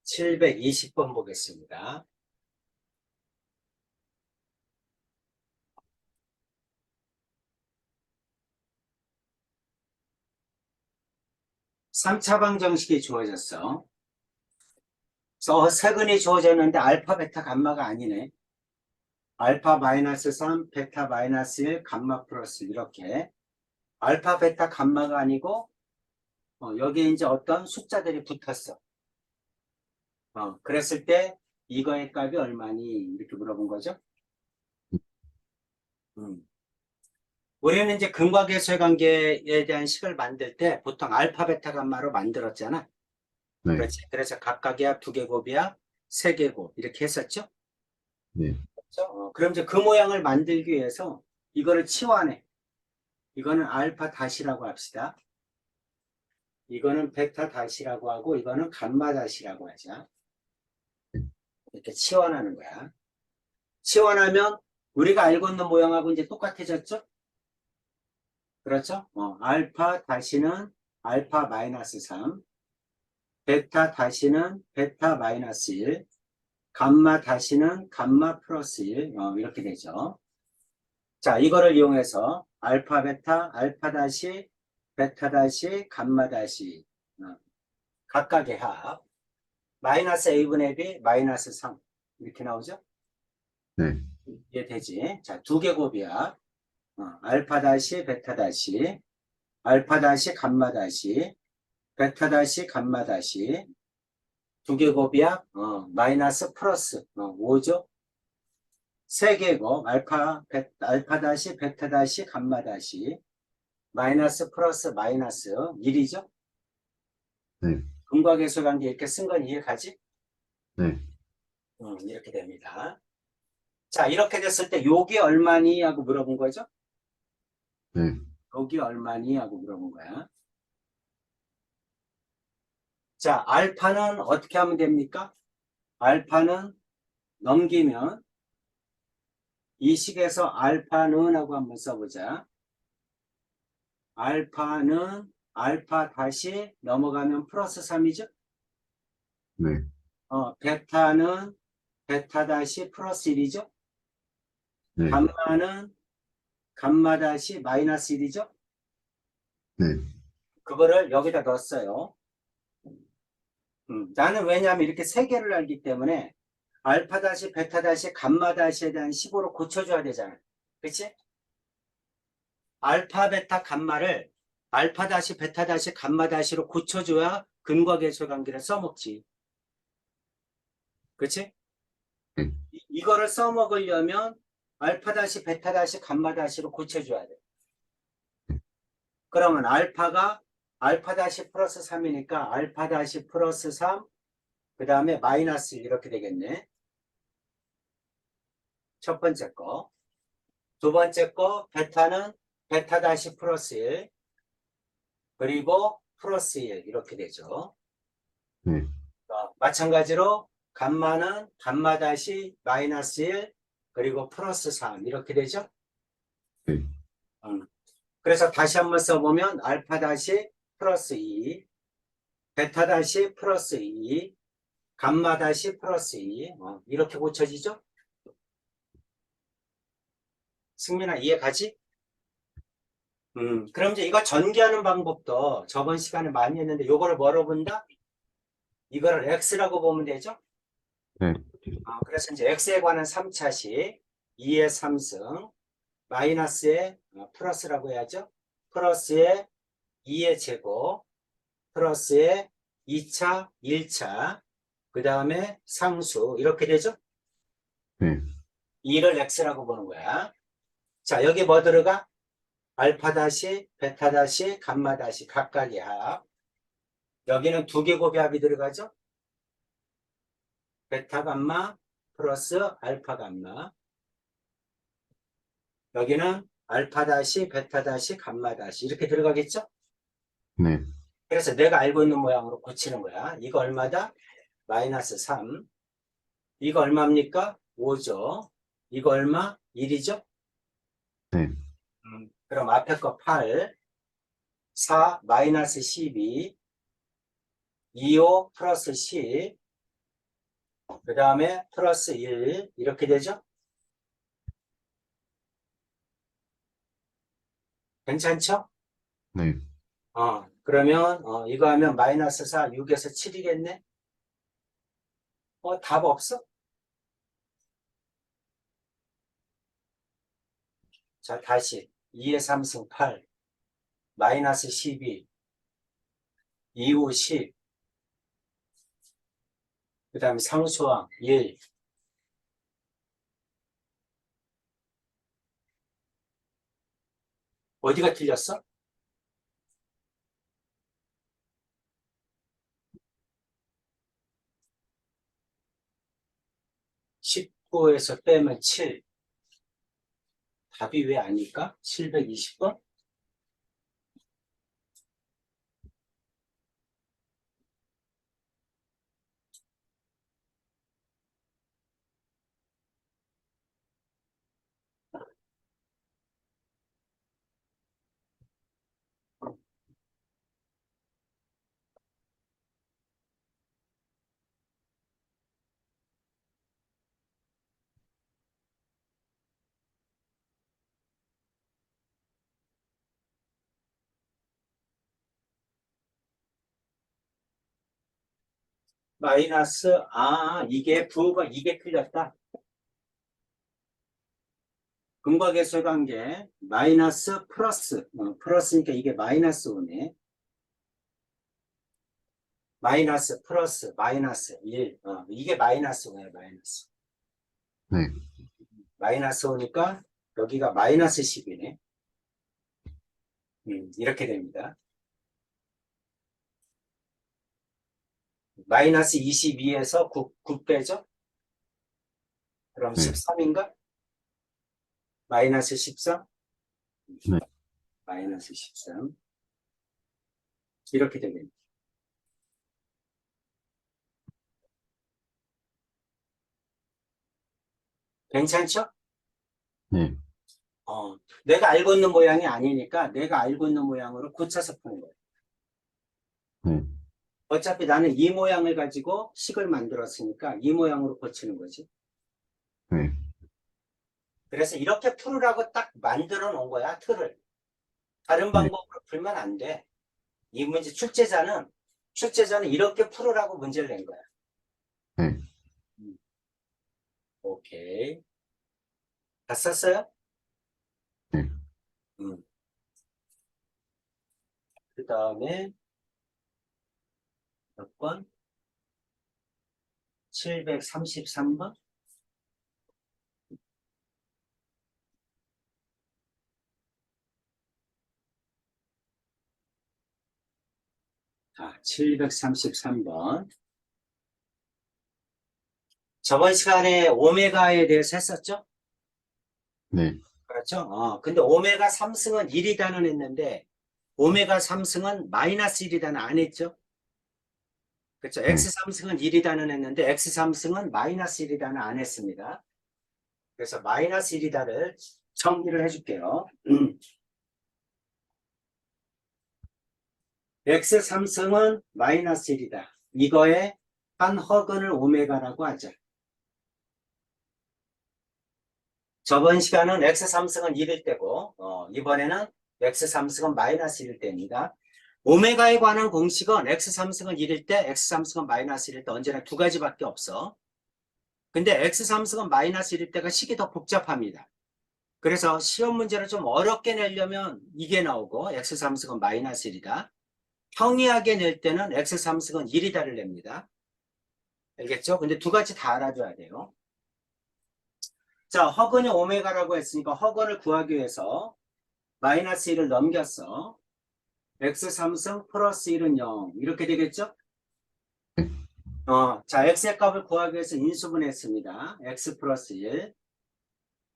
720번 보겠습니다. 삼차 방정식이 주어졌어. 세근이 주어졌는데 알파, 베타, 감마가 아니네. 알파 마이너스 3, 베타 마이너스 1, 감마 플러스 이렇게. 알파, 베타, 감마가 아니고 여기에 이제 어떤 숫자들이 붙었어. 그랬을 때 이거의 값이 얼마니? 이렇게 물어본 거죠. 우리는 이제 근과계수의 관계에 대한 식을 만들 때 보통 알파, 베타, 감마로 만들었잖아. 네. 그렇지. 그래서 각각이야, 두 개곱이야, 세 개곱 이렇게 했었죠. 네. 그렇죠? 그럼 이제 그 모양을 만들기 위해서 이거를 치환해. 이거는 알파 다시라고 합시다. 이거는 베타 다시라고 하고 이거는 감마 다시라고 하자. 이렇게 치환하는 거야. 치환하면 우리가 알고 있는 모양하고 이제 똑같아졌죠? 그렇죠? 알파 다시는 알파 마이너스 3, 베타 다시는 베타 마이너스 1, 감마 다시는 감마 플러스 1, 이렇게 되죠. 자, 이거를 이용해서 알파 베타, 알파 다시, 베타 다시, 감마 다시 각각의 합 마이너스 a분의 b 마이너스 3 이렇게 나오죠? 네. 이게 되지. 자, 두 개곱이야. 알파 다시, 베타 다시, 알파 다시, 감마 다시, 베타 다시, 감마 다시 두 개곱이야. 마이너스 플러스 5죠? 세 개곱 알파 다시, 베타 다시, 감마 다시 마이너스 플러스 마이너스 1이죠? 네. 근과계수 관계 이렇게 쓴 건 이해가지? 네. 이렇게 됩니다. 자, 이렇게 됐을 때 요게 얼마니? 하고 물어본 거죠? 네. 요게 얼마니? 하고 물어본 거야. 자, 알파는 어떻게 하면 됩니까? 알파는 넘기면 이 식에서 알파는 하고 한번 써보자. 알파는 알파 다시 넘어가면 플러스 3이죠? 네. 베타는 베타 다시 플러스 1이죠? 네. 감마는 감마 다시 마이너스 1이죠? 네. 그거를 여기다 넣었어요. 나는 왜냐하면 이렇게 세 개를 알기 때문에 알파 다시 베타 다시 감마 다시에 대한 식으로 고쳐줘야 되잖아. 그치? 알파 베타 감마를 알파 다시 베타 다시 감마 다시로 고쳐줘야 근과계수 관계를 써먹지. 그치? 네. 이거를 써먹으려면 알파 다시 베타 다시 감마 다시로 고쳐줘야 돼. 그러면 알파가 알파 다시 플러스 3이니까 알파 다시 플러스 3, 그 다음에 마이너스 1 이렇게 되겠네. 첫 번째 거. 두 번째 거 베타는 베타 다시 플러스 1 그리고 플러스 1 이렇게 되죠. 네. 마찬가지로 감마는 감마 다시 마이너스 1 그리고 플러스 3 이렇게 되죠. 네. 그래서 다시 한번 써보면 알파 다시 플러스 2 베타 다시 플러스 2 감마 다시 플러스 2 이렇게 고쳐지죠. 승민아 이해 가지? 그럼 이제 이거 전개하는 방법도 저번 시간에 많이 했는데 이거를 뭐로 본다? 이거를 x라고 보면 되죠? 네. 그래서 이제 x에 관한 3차식 2의 3승 마이너스에 플러스라고 해야죠. 플러스에 2의 제곱 플러스에 2차 1차 그 다음에 상수 이렇게 되죠. 네. 2를 x라고 보는 거야. 자, 여기 뭐 들어가? 알파 다시 베타 다시 감마 다시 각각의 합. 여기는 두 개곱의 합이 들어가죠. 베타 감마 플러스 알파 감마. 여기는 알파 다시 베타 다시 감마 다시 이렇게 들어가겠죠. 네. 그래서 내가 알고 있는 모양으로 고치는 거야. 이거 얼마다? 마이너스 3. 이거 얼마입니까? 5죠. 이거 얼마? 1이죠. 네. 그럼 앞에 거 8 4 마이너스 12 25 플러스 10 그 다음에 플러스 1 이렇게 되죠? 괜찮죠? 네. 그러면 이거 하면 마이너스 4, 6에서 7이겠네? 답 없어? 자, 다시 2의 3승 8, 마이너스 12, 2, 5, 10, 그 다음에 상수항 1. 어디가 틀렸어? 19에서 빼면 7. 답이 왜 아닐까? 720번? 마이너스, 이게 부호가 이게 틀렸다. 근과계수의 관계, 마이너스 플러스, 플러스니까 이게 마이너스 오네. 마이너스 플러스 마이너스 1. 이게 마이너스 오네, 마이너스. 네. 마이너스 오니까 여기가 마이너스 10이네. 이렇게 됩니다. 마이너스 22에서 9 빼죠? 그럼 네. 13인가? 마이너스 13? 네. 마이너스 13. 이렇게 됩니다. 괜찮죠? 네. 내가 알고 있는 모양이 아니니까 내가 알고 있는 모양으로 고쳐서 푸는 거예요. 네. 어차피 나는 이 모양을 가지고 식을 만들었으니까 이 모양으로 고치는 거지. 네. 그래서 이렇게 풀으라고 딱 만들어 놓은 거야, 틀을. 다른 네. 방법으로 풀면 안 돼. 이 문제 출제자는 이렇게 풀으라고 문제를 낸 거야. 네. 오케이. 다 썼어요? 네. 그 다음에 몇 번? 733번? 733번. 저번 시간에 오메가에 대해서 했었죠? 네. 그렇죠? 근데 오메가 3승은 1이다는 했는데, 오메가 3승은 마이너스 1이다는 안 했죠? 그렇죠? 네. X 3승은 1이다는 했는데, X 3승은 마이너스 1이다는 안 했습니다. 그래서 마이너스 1이다를 정리를 해줄게요. X 3승은 마이너스 1이다. 이거에 한 허근을 오메가라고 하죠. 저번 시간은 X 3승은 1일 때고, 이번에는 X 3승은 마이너스 1일 때입니다. 오메가에 관한 공식은 X 3승은 1일 때, X 3승은 마이너스 1일 때 언제나 두 가지밖에 없어. 근데 X 3승은 마이너스 1일 때가 식이 더 복잡합니다. 그래서 시험 문제를 좀 어렵게 내려면 이게 나오고, X 3승은 마이너스 1이다. 평이하게 낼 때는 X 3승은 1이다를 냅니다. 알겠죠? 근데 두 가지 다 알아줘야 돼요. 자, 허근이 오메가라고 했으니까 허근을 구하기 위해서 마이너스 1을 넘겼어. X 3승 플러스 1은 0. 이렇게 되겠죠? 자, X의 값을 구하기 위해서 인수분해했습니다. X 플러스 1.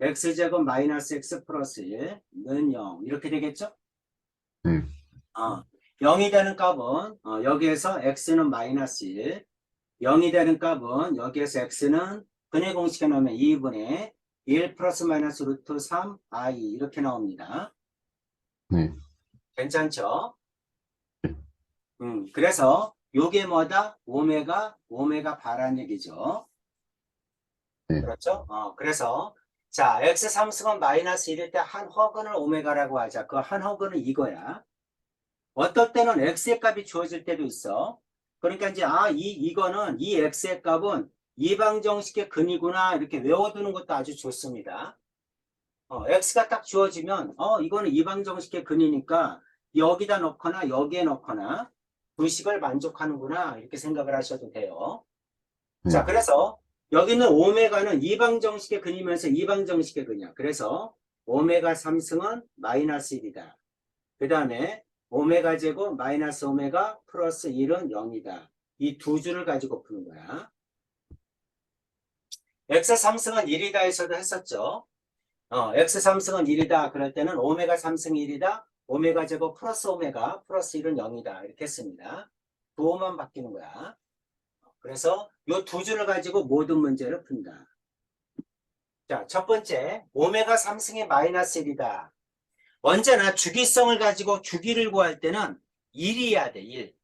X제곱 마이너스 X 플러스 1는 0. 이렇게 되겠죠? 네. 0이 되는 값은, 여기에서 X는 마이너스 1. 0이 되는 값은, 여기에서 X는 근의 공식에 넣으면 2분의 1 플러스 마이너스 루트 3 I 이렇게 나옵니다. 네. 괜찮죠? 그래서 요게 뭐다? 오메가 바란 얘기죠. 네. 그렇죠? 그래서 자, x 3승은 마이너스 1일 때 한 허근을 오메가라고 하자. 그 한 허근은 이거야. 어떨 때는 x의 값이 주어질 때도 있어. 그러니까 이제 이거는 이 x의 값은 이방정식의 근이구나 이렇게 외워두는 것도 아주 좋습니다. x가 딱 주어지면 이거는 이방정식의 근이니까 여기다 넣거나 여기에 넣거나 두 식을 만족하는구나 이렇게 생각을 하셔도 돼요. 자, 네. 그래서 여기는 오메가는 이방정식의 근이면서 이방정식의 근이야. 그래서 오메가 3승은 마이너스 1이다. 그 다음에 오메가 제곱 마이너스 오메가 플러스 1은 0이다. 이 두 줄을 가지고 푸는 거야. x 3승은 1이다 해서도 했었죠. x 3승은 1이다. 그럴 때는 오메가 3승 1이다. 오메가 제곱 플러스 오메가 플러스 1은 0이다. 이렇게 했습니다. 부호만 바뀌는 거야. 그래서 이 두 줄을 가지고 모든 문제를 푼다. 자, 첫 번째, 오메가 3승의 마이너스 1이다. 언제나 주기성을 가지고 주기를 구할 때는 1이어야 돼, 1.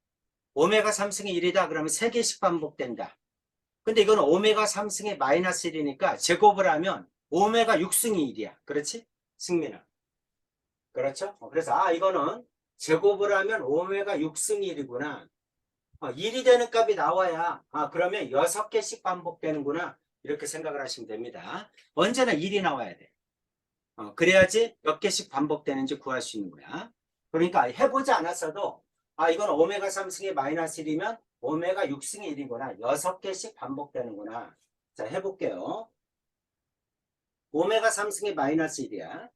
오메가 3승의 1이다. 그러면 3개씩 반복된다. 근데 이건 오메가 3승의 마이너스 1이니까 제곱을 하면 오메가 6승이 1이야. 그렇지? 승민아. 그렇죠? 그래서 이거는 제곱을 하면 오메가 6승이 1이구나. 1이 되는 값이 나와야 그러면 6개씩 반복되는구나. 이렇게 생각을 하시면 됩니다. 언제나 1이 나와야 돼. 그래야지 몇 개씩 반복되는지 구할 수 있는 거야. 그러니까 해보지 않았어도 이건 오메가 3승의 마이너스 1이면 오메가 6승의 1이구나. 6개씩 반복되는구나. 자, 해볼게요. 오메가 3승의 마이너스 1이야.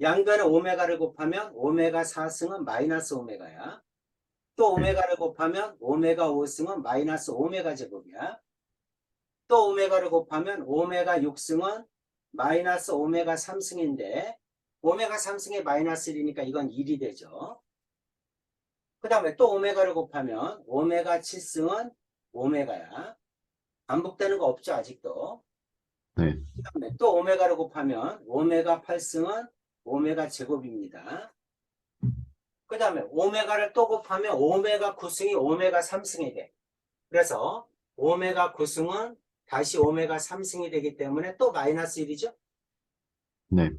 양변에 오메가를 곱하면 오메가 4승은 마이너스 오메가야. 또 오메가를 곱하면 오메가 5승은 마이너스 오메가 제곱이야. 또 오메가를 곱하면 오메가 6승은 마이너스 오메가 3승인데 오메가 3승의 마이너스 1이니까 이건 1이 되죠. 그 다음에 또 오메가를 곱하면 오메가 7승은 오메가야. 반복되는 거 없죠 아직도. 네. 그 다음에 또 오메가를 곱하면 오메가 8승은 오메가 제곱입니다. 그 다음에 오메가를 또 곱하면 오메가 9승이 오메가 3승이 돼. 그래서 오메가 9승은 다시 오메가 3승이 되기 때문에 또 마이너스 1이죠. 네.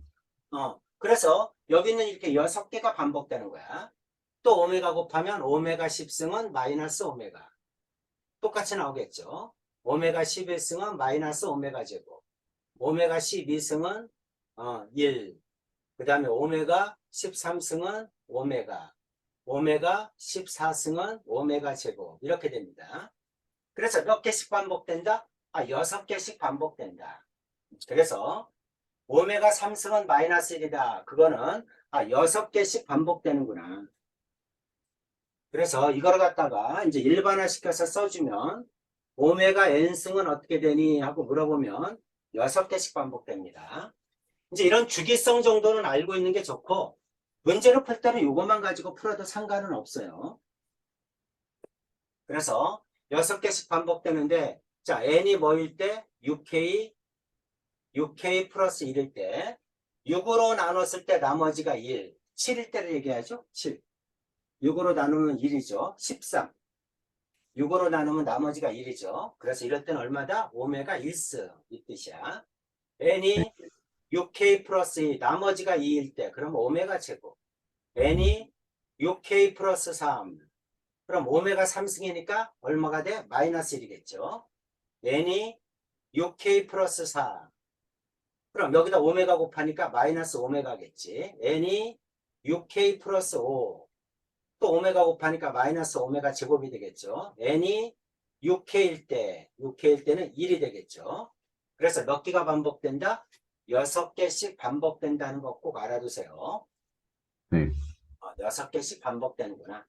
그래서 여기는 이렇게 6개가 반복되는 거야. 또 오메가 곱하면 오메가 10승은 마이너스 오메가. 똑같이 나오겠죠. 오메가 11승은 마이너스 오메가 제곱. 오메가 12승은 1. 그 다음에 오메가 13승은 오메가. 오메가 14승은 오메가 제곱. 이렇게 됩니다. 그래서 몇 개씩 반복된다? 6개씩 반복된다. 그래서 오메가 3승은 마이너스 1이다. 그거는 6개씩 반복되는구나. 그래서 이걸 갖다가 이제 일반화시켜서 써주면 오메가 n승은 어떻게 되니? 하고 물어보면 6개씩 반복됩니다. 이제 이런 주기성 정도는 알고 있는 게 좋고 문제를 풀 때는 이것만 가지고 풀어도 상관은 없어요. 그래서 6개씩 반복되는데 자 n이 뭐일 때? 6k 플러스 1일 때 6으로 나눴을 때 나머지가 1, 7일 때를 얘기하죠. 7. 6으로 나누면 1이죠. 13. 6으로 나누면 나머지가 1이죠. 그래서 이럴 때는 얼마다? 오메가 1승 이 뜻이야. n이 6k 플러스 2, 나머지가 2일 때 그럼 오메가 제곱. n이 6k 플러스 3, 그럼 오메가 3승이니까 얼마가 돼? 마이너스 1이겠죠. n이 6k 플러스 4, 그럼 여기다 오메가 곱하니까 마이너스 오메가겠지. n이 6k 플러스 5, 또 오메가 곱하니까 마이너스 오메가 제곱이 되겠죠. n이 6k일 때는 1이 되겠죠. 그래서 몇 개가 반복된다? 6개씩 반복된다는 거 꼭 알아두세요. 네. 6개씩 반복되는구나.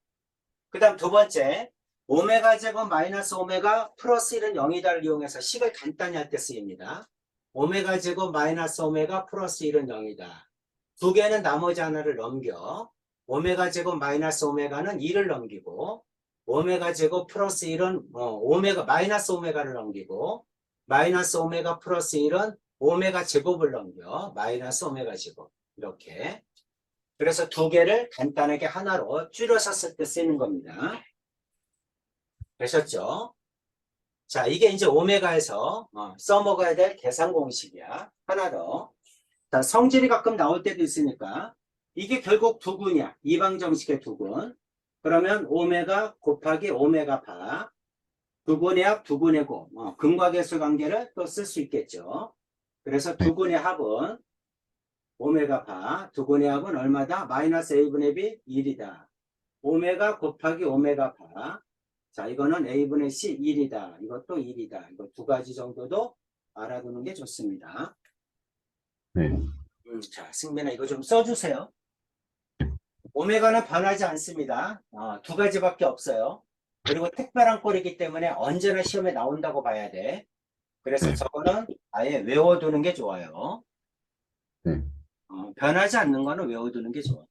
그 다음 두 번째, 오메가 제곱 마이너스 오메가 플러스 1은 0이다를 이용해서 식을 간단히 할 때 쓰입니다. 오메가 제곱 마이너스 오메가 플러스 1은 0이다. 두 개는 나머지 하나를 넘겨. 오메가 제곱 마이너스 오메가는 2를 넘기고 오메가 제곱 플러스 1은 오메가 마이너스 오메가를 넘기고 마이너스 오메가 플러스 1은 오메가 제곱을 넘겨. 마이너스 오메가 제곱. 이렇게. 그래서 두 개를 간단하게 하나로 줄여서 쓸 때 쓰는 겁니다. 되셨죠? 자, 이게 이제 오메가에서 써먹어야 될 계산 공식이야. 하나 더. 자, 성질이 가끔 나올 때도 있으니까 이게 결국 두근이야. 이방정식의 두근. 그러면 오메가 곱하기 오메가 바. 두근의 합, 두근의 곱. 근과계수 관계를 또 쓸 수 있겠죠. 그래서 네, 두근의 합은 오메가 바. 두근의 합은 얼마다? 마이너스 a분의 b 1이다. 오메가 곱하기 오메가 바. 자, 이거는 a분의 c 1이다. 이것도 1이다. 이거 두 가지 정도도 알아두는 게 좋습니다. 네, 자, 승민아 이거 좀 써주세요. 오메가는 변하지 않습니다. 두 가지밖에 없어요. 그리고 특별한 꼴이기 때문에 언제나 시험에 나온다고 봐야 돼. 그래서 네, 저거는 아예 외워두는 게 좋아요. 네. 변하지 않는 거는 외워두는 게 좋아.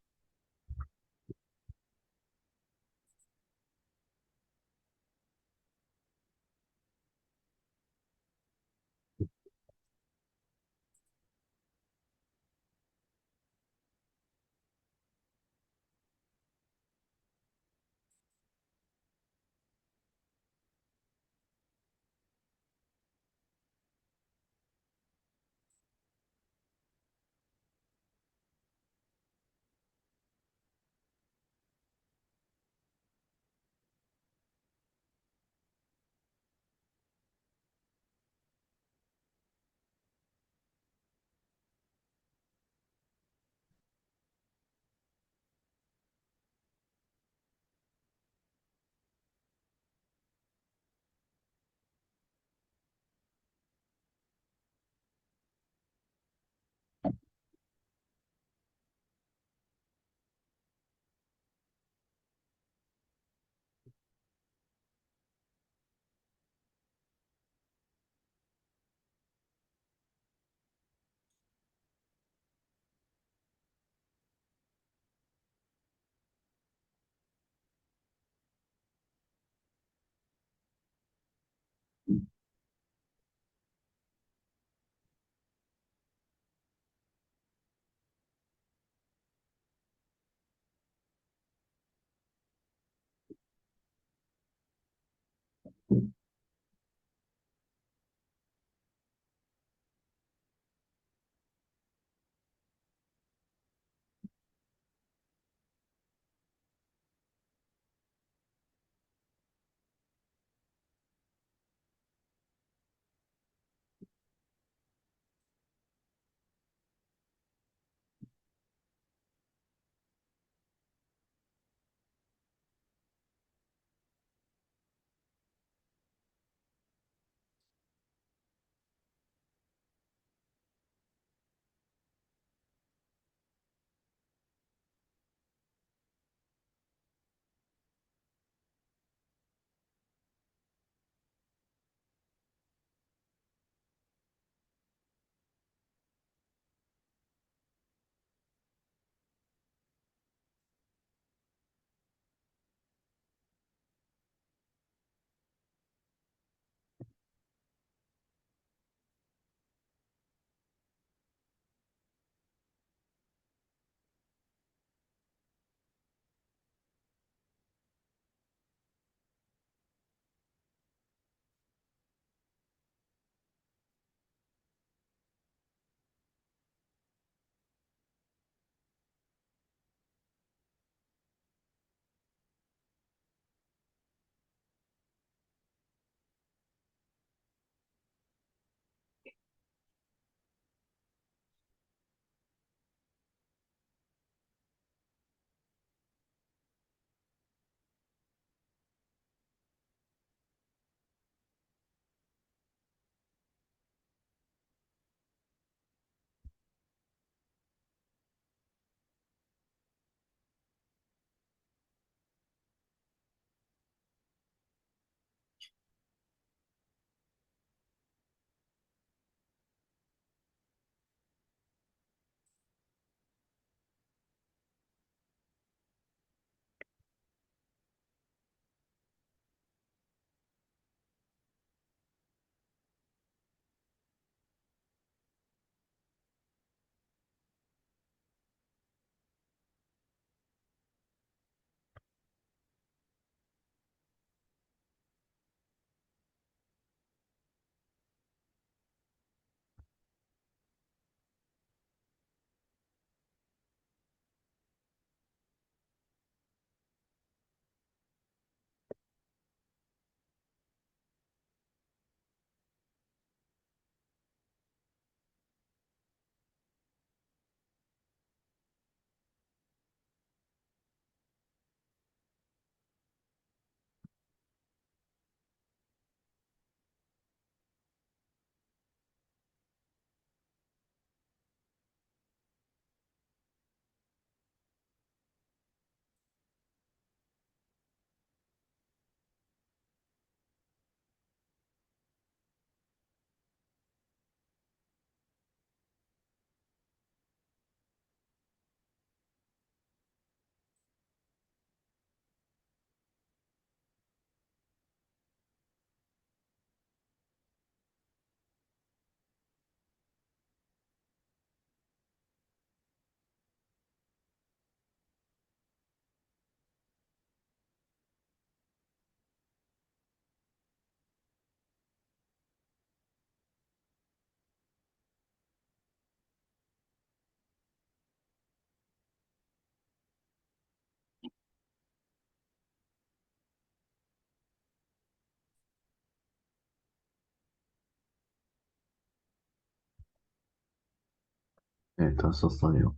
네, 다 썼어요.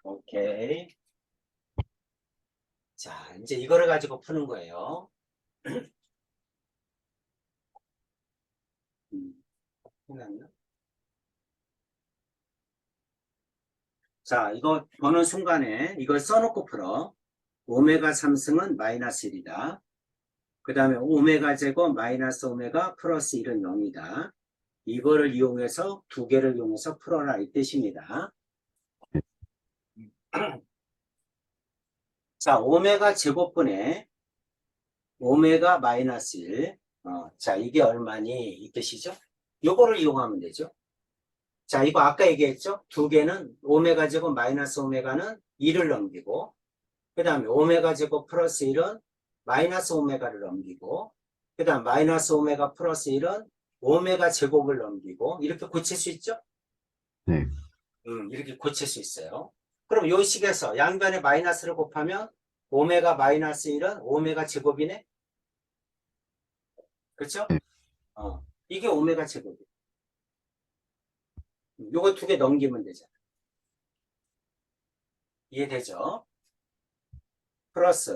오케이. 자, 이제 이거를 가지고 푸는 거예요. 해놨나? 자, 이거 보는 순간에 이걸 써놓고 풀어. 오메가 3승은 마이너스 1이다. 그 다음에 오메가 제곱 마이너스 오메가 플러스 1은 0이다. 이거를 이용해서 두 개를 이용해서 풀어라 이 뜻입니다. 자, 오메가 제곱분의 오메가 마이너스 1. 자, 이게 얼마니 이 뜻이죠? 요거를 이용하면 되죠. 자, 이거 아까 얘기했죠? 두 개는 오메가 제곱 마이너스 오메가는 1을 넘기고, 그 다음에 오메가 제곱 플러스 1은 마이너스 오메가를 넘기고, 그 다음 마이너스 오메가 플러스 1은 오메가 제곱을 넘기고, 이렇게 고칠 수 있죠? 네, 이렇게 고칠 수 있어요. 그럼 요 식에서 양변에 마이너스를 곱하면 오메가 마이너스 1은 오메가 제곱이네? 그렇죠? 네, 이게 오메가 제곱이에요. 요거 두 개 넘기면 되잖아. 이해되죠? 플러스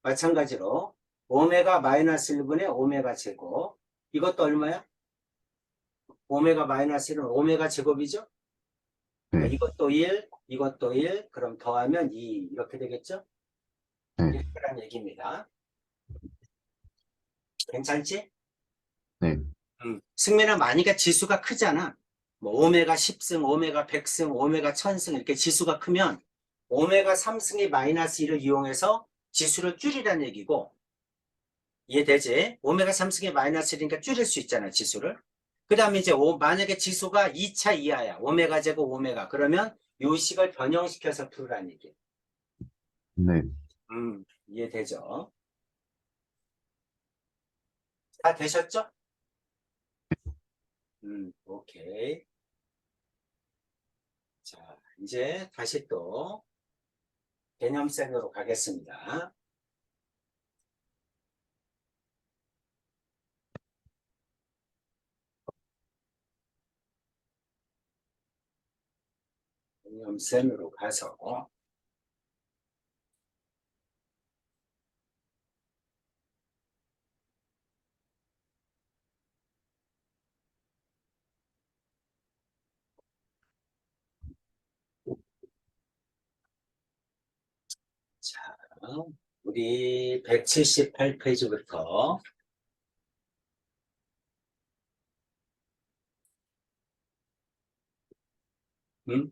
마찬가지로 오메가 마이너스 1분의 오메가 제곱. 이것도 얼마야? 오메가 마이너스 1은 오메가 제곱이죠? 네, 이것도 1, 이것도 1, 그럼 더하면 2 이렇게 되겠죠? 네, 이렇게란 얘기입니다. 괜찮지? 네, 승민아 많이가 지수가 크잖아. 뭐 오메가 10승, 오메가 100승, 오메가 1000승 이렇게 지수가 크면 오메가 3승의 마이너스 1을 이용해서 지수를 줄이라는 얘기고, 이해되지? 오메가 3승의 마이너스 1이니까 줄일 수 있잖아, 지수를. 그 다음에 이제 만약에 지수가 2차 이하야. 오메가 제곱 오메가. 그러면 요 식을 변형시켜서 풀으라는 얘기. 네, 이해되죠? 다 되셨죠? 오케이. 자, 이제 다시 또 개념생으로 가겠습니다. 개념생으로 가서 자, 우리 178페이지부터 음?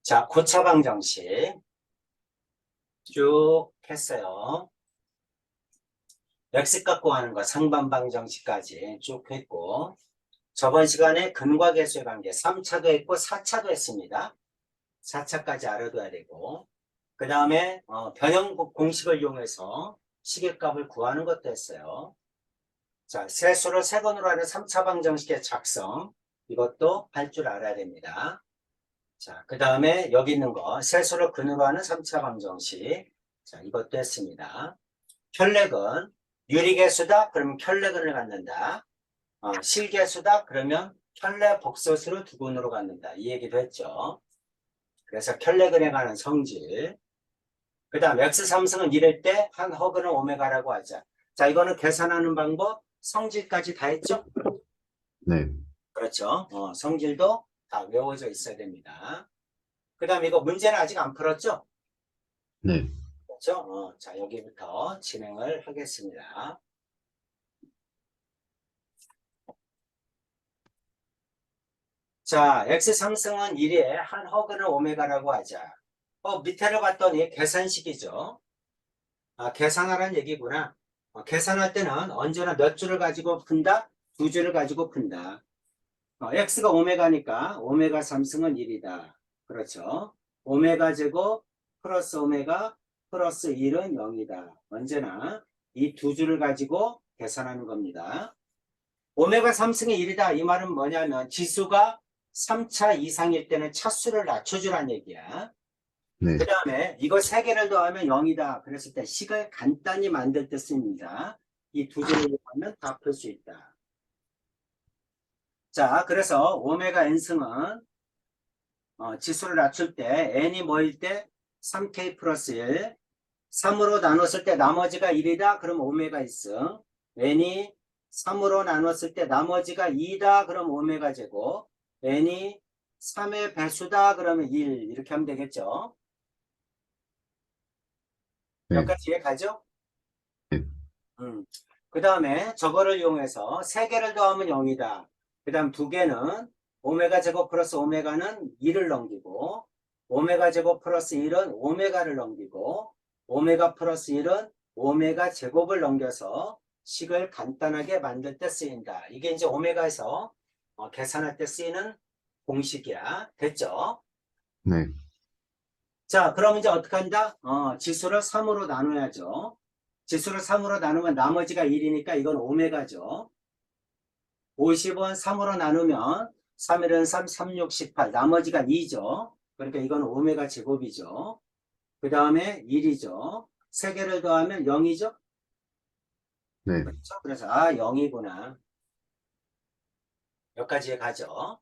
자, 고차방정식 쭉 했어요. x 갖고 하는 거 상반방정식까지 쭉 했고, 저번 시간에 근과 계수의 관계 3차도 했고 4차도 했습니다. 4차까지 알아둬야 되고, 그 다음에 변형 공식을 이용해서 시계값을 구하는 것도 했어요. 자, 세수를 세번으로 하는 3차 방정식의 작성, 이것도 할 줄 알아야 됩니다. 자, 그 다음에 여기 있는 거 세수를 근으로 하는 3차 방정식, 자, 이것도 했습니다. 혈렉은 유리계수다 그러면 혈렉은을 갖는다. 실계수다 그러면 혈렉 복소수를 두 군으로 갖는다, 이 얘기도 했죠. 그래서 혈렉은에 관한 성질, 그 다음 x3승은 1일 때 한 허그는 오메가라고 하자. 자, 이거는 계산하는 방법 성질까지 다 했죠? 네, 그렇죠. 성질도 다 외워져 있어야 됩니다. 그 다음 이거 문제는 아직 안 풀었죠? 네, 그렇죠? 자, 여기부터 진행을 하겠습니다. 자, x 상승은 1에 한 허그는 오메가라고 하자. 밑에를 봤더니 계산식이죠. 계산하라는 얘기구나. 계산할 때는 언제나 몇 줄을 가지고 푼다? 두 줄을 가지고 푼다. x가 오메가니까 오메가 3승은 1이다. 그렇죠. 오메가 제곱 플러스 오메가 플러스 1은 0이다. 언제나 이 두 줄을 가지고 계산하는 겁니다. 오메가 3승이 1이다. 이 말은 뭐냐면 지수가 3차 이상일 때는 차수를 낮춰주란 얘기야. 네. 그 다음에 이거 세 개를 더하면 0이다. 그랬을 때 식을 간단히 만들 때 씁니다. 이 두 줄을 이용하면 다 풀 수 있다. 자, 그래서 오메가 n승은 지수를 낮출 때 n이 뭐일 때 3k 플러스 1 3으로 나눴을 때 나머지가 1이다. 그럼 오메가 있음. n이 3으로 나눴을 때 나머지가 2다. 그럼 오메가 제곱. n이 3의 배수다. 그러면 1 이렇게 하면 되겠죠. 네. 여기까지 이해가죠? 네. 그 다음에 저거를 이용해서 3개를 더하면 0이다. 그 다음 2개는 오메가 제곱 플러스 오메가는 2를 넘기고 오메가 제곱 플러스 1은 오메가를 넘기고 오메가 플러스 1은 오메가 제곱을 넘겨서 식을 간단하게 만들 때 쓰인다. 이게 이제 오메가에서 계산할 때 쓰이는 공식이야. 됐죠? 네. 자, 그럼 이제 어떻게 한다? 지수를 3으로 나눠야죠. 지수를 3으로 나누면 나머지가 1이니까 이건 오메가죠. 50은 3으로 나누면 3일은 3, 3, 6, 18. 나머지가 2죠. 그러니까 이건 오메가 제곱이죠. 그 다음에 1이죠. 3개를 더하면 0이죠. 네. 그렇죠? 그래서 0이구나. 여기까지 가죠.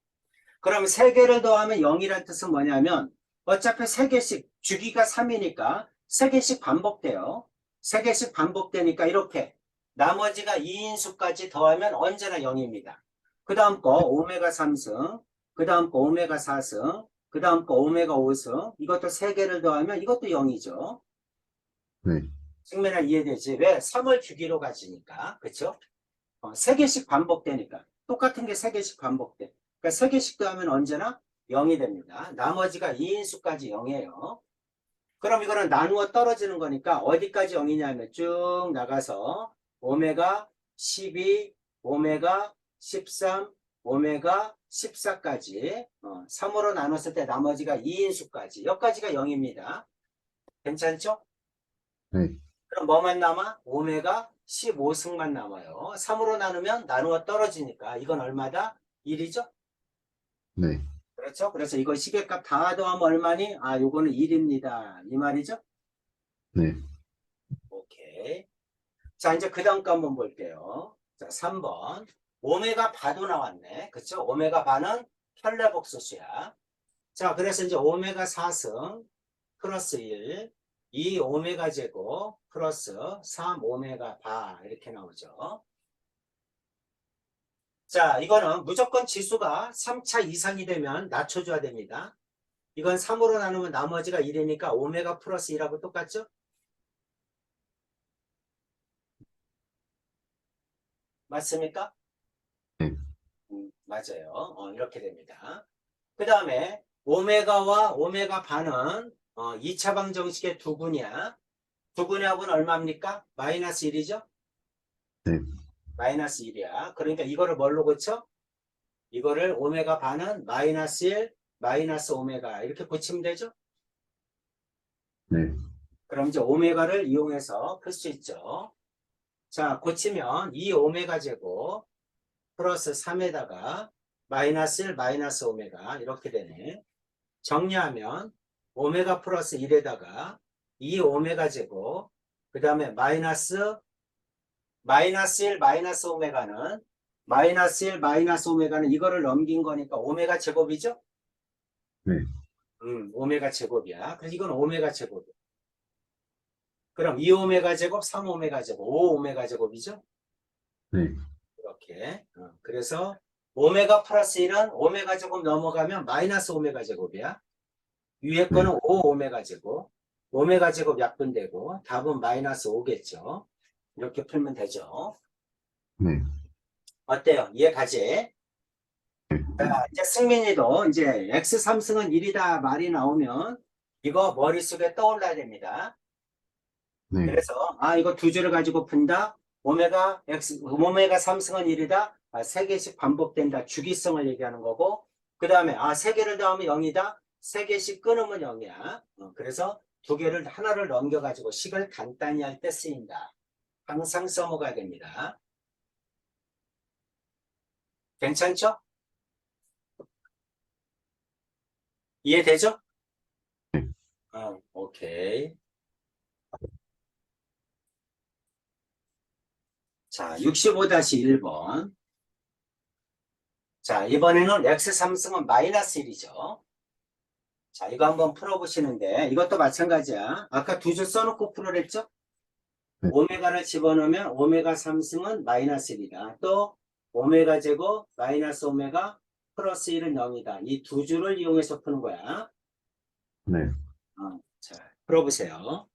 그럼 3개를 더하면 0이란 뜻은 뭐냐면 어차피 3개씩 주기가 3이니까 3개씩 반복돼요. 3개씩 반복되니까 이렇게 나머지가 2인수까지 더하면 언제나 0입니다. 그 다음 거 오메가 3승, 그 다음 거 오메가 4승, 그 다음 거 오메가 5승 이것도 3개를 더하면 이것도 0이죠. 네. 측면에 이해되지? 왜? 3을 주기로 가지니까. 그쵸? 3개씩 반복되니까. 똑같은 게 3개씩 반복돼. 그러니까 3개씩 더하면 언제나 0이 됩니다. 나머지가 2인수까지 0이에요. 그럼 이거는 나누어 떨어지는 거니까 어디까지 0이냐면 쭉 나가서 오메가 12, 오메가 13, 오메가 14까지 3으로 나눴을 때 나머지가 2인수까지 여기까지가 0입니다. 괜찮죠? 네. 그럼 뭐만 남아? 오메가 15승만 남아요. 3으로 나누면 나누어 떨어지니까 이건 얼마다? 1이죠? 네. 그렇죠? 그래서 이거 시계값 다 더하면 얼마니? 요거는 1입니다. 이 말이죠? 네. 오케이. 자, 이제 그 다음 거 한번 볼게요. 자, 3번. 오메가 바도 나왔네. 그쵸? 오메가 바는 편례복소수야. 자, 그래서 이제 오메가 4승 플러스 1, 2 오메가 제곱 플러스 3 오메가 바 이렇게 나오죠. 자, 이거는 무조건 지수가 3차 이상이 되면 낮춰줘야 됩니다. 이건 3으로 나누면 나머지가 1이니까 오메가 플러스 1하고 똑같죠? 맞습니까? 네. 맞아요. 이렇게 됩니다. 그 다음에 오메가와 오메가 반은 2차 방정식의 두분이야. 두분의 얼마입니까? 마이너스 1이죠? 네. 마이너스 1이야. 그러니까 이거를 뭘로 고쳐? 이거를 오메가 반은 마이너스 1, 마이너스 오메가 이렇게 고치면 되죠? 네. 그럼 이제 오메가를 이용해서 풀 수 있죠. 자, 고치면 2 오메가 제곱 플러스 3에다가 마이너스 1, 마이너스 오메가 이렇게 되네. 정리하면 오메가 플러스 1에다가 2 오메가 제곱 그 다음에 마이너스 1 마이너스 오메가는 마이너스 1 마이너스 오메가는 이거를 넘긴 거니까 오메가 제곱이죠? 네. 오메가 제곱이야. 그래서 이건 오메가 제곱이야. 그럼 2 오메가 제곱, 3 오메가 제곱, 5 오메가 제곱이죠? 네. 이렇게. 그래서 오메가 플러스 1은 오메가 제곱 넘어가면 마이너스 오메가 제곱이야. 위에 네. 거는 5 오메가 제곱. 오메가 제곱 약분되고 답은 마이너스 5겠죠. 이렇게 풀면 되죠. 네. 어때요? 이해 가지? 자, 이제 승민이도 이제 x3승은 1이다 말이 나오면 이거 머릿속에 떠올라야 됩니다. 네. 그래서 이거 두 줄을 가지고 푼다. 오메가 3승은 1이다. 세 개씩 반복된다. 주기성을 얘기하는 거고 그 다음에 세 개를 더하면 0이다. 세 개씩 끊으면 0이야. 그래서 두 개를 하나를 넘겨가지고 식을 간단히 할 때 쓰인다. 항상 써먹어야 됩니다. 괜찮죠? 이해되죠? 네. 오케이. 자, 65-1번. 자, 이번에는 x3승은 마이너스 1이죠. 자, 이거 한번 풀어보시는데, 이것도 마찬가지야. 아까 두 줄 써놓고 풀어냈죠? 네. 오메가를 집어넣으면 오메가 3승은 마이너스 1이다. 또, 오메가 제곱 마이너스 오메가 플러스 1은 0이다. 이 두 줄을 이용해서 푸는 거야. 네. 자, 풀어보세요.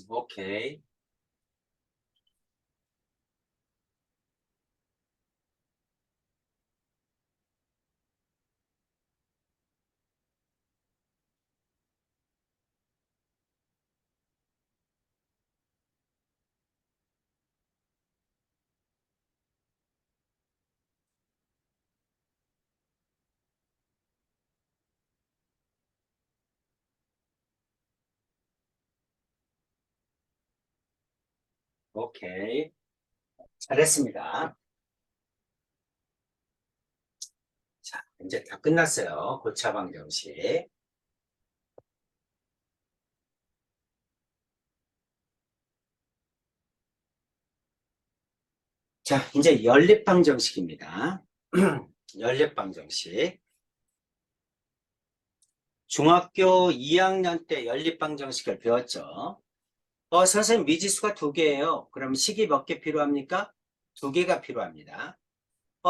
오케이. 오케이. 잘했습니다. 자, 이제 다 끝났어요. 고차 방정식. 자, 이제 연립 방정식입니다. 연립 방정식. 중학교 2학년 때 연립 방정식을 배웠죠. 선생님, 미지수가 두 개예요. 그럼 식이 몇 개 필요합니까? 두 개가 필요합니다.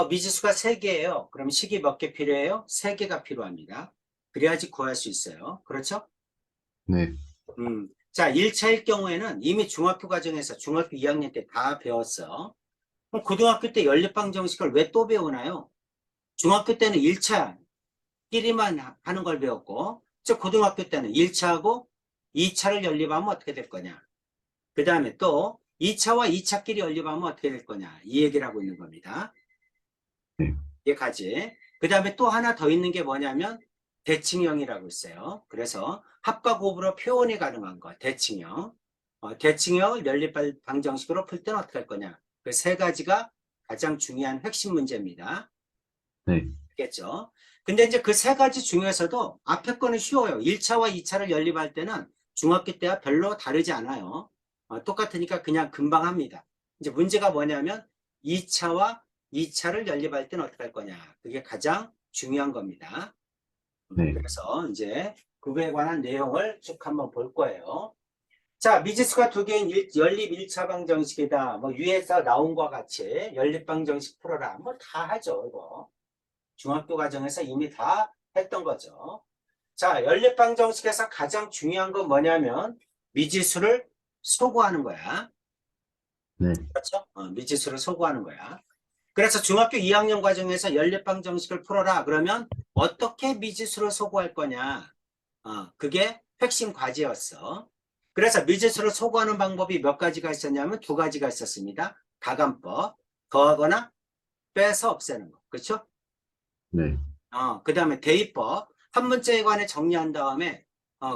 미지수가 세 개예요. 그럼 식이 몇 개 필요해요? 세 개가 필요합니다. 그래야지 구할 수 있어요. 그렇죠? 네. 자, 1차일 경우에는 이미 중학교 과정에서 중학교 2학년 때 다 배웠어. 그럼 고등학교 때 연립방정식을 왜 또 배우나요? 중학교 때는 1차끼리만 하는 걸 배웠고, 즉 고등학교 때는 1차하고 2차를 연립하면 어떻게 될 거냐? 그 다음에 또 2차와 2차끼리 연립하면 어떻게 될 거냐? 이 얘기를 하고 있는 겁니다. 네. 여기까지. 그 다음에 또 하나 더 있는 게 뭐냐면 대칭형이라고 있어요. 그래서 합과 곱으로 표현이 가능한 거, 대칭형. 대칭형을 연립 방정식으로 풀 때는 어떻게 할 거냐? 그 세 가지가 가장 중요한 핵심 문제입니다. 네. 알겠죠? 근데 이제 그 세 가지 중에서도 앞에 거는 쉬워요. 1차와 2차를 연립할 때는 중학교 때와 별로 다르지 않아요. 똑같으니까 그냥 금방 합니다. 이제 문제가 뭐냐면 2차와 2차를 연립할 때는 어떻게 할 거냐. 그게 가장 중요한 겁니다. 네. 그래서 이제 그거에 관한 내용을 쭉 한번 볼 거예요. 자, 미지수가 두 개인 연립 1차 방정식이다. 뭐 위에서 나온 것과 같이 연립 방정식 풀어라. 뭐 다 하죠, 이거. 중학교 과정에서 이미 다 했던 거죠. 자, 연립 방정식에서 가장 중요한 건 뭐냐면 미지수를 소구하는 거야. 네. 그렇죠? 미지수를 소구하는 거야. 그래서 중학교 2학년 과정에서 연립방 정식을 풀어라. 그러면 어떻게 미지수를 소구할 거냐? 그게 핵심 과제였어. 그래서 미지수를 소구하는 방법이 몇 가지가 있었냐면 두 가지가 있었습니다. 가감법, 더하거나 빼서 없애는 거. 그렇죠? 네. 그 다음에 대입법. 한 문자에 관해 정리한 다음에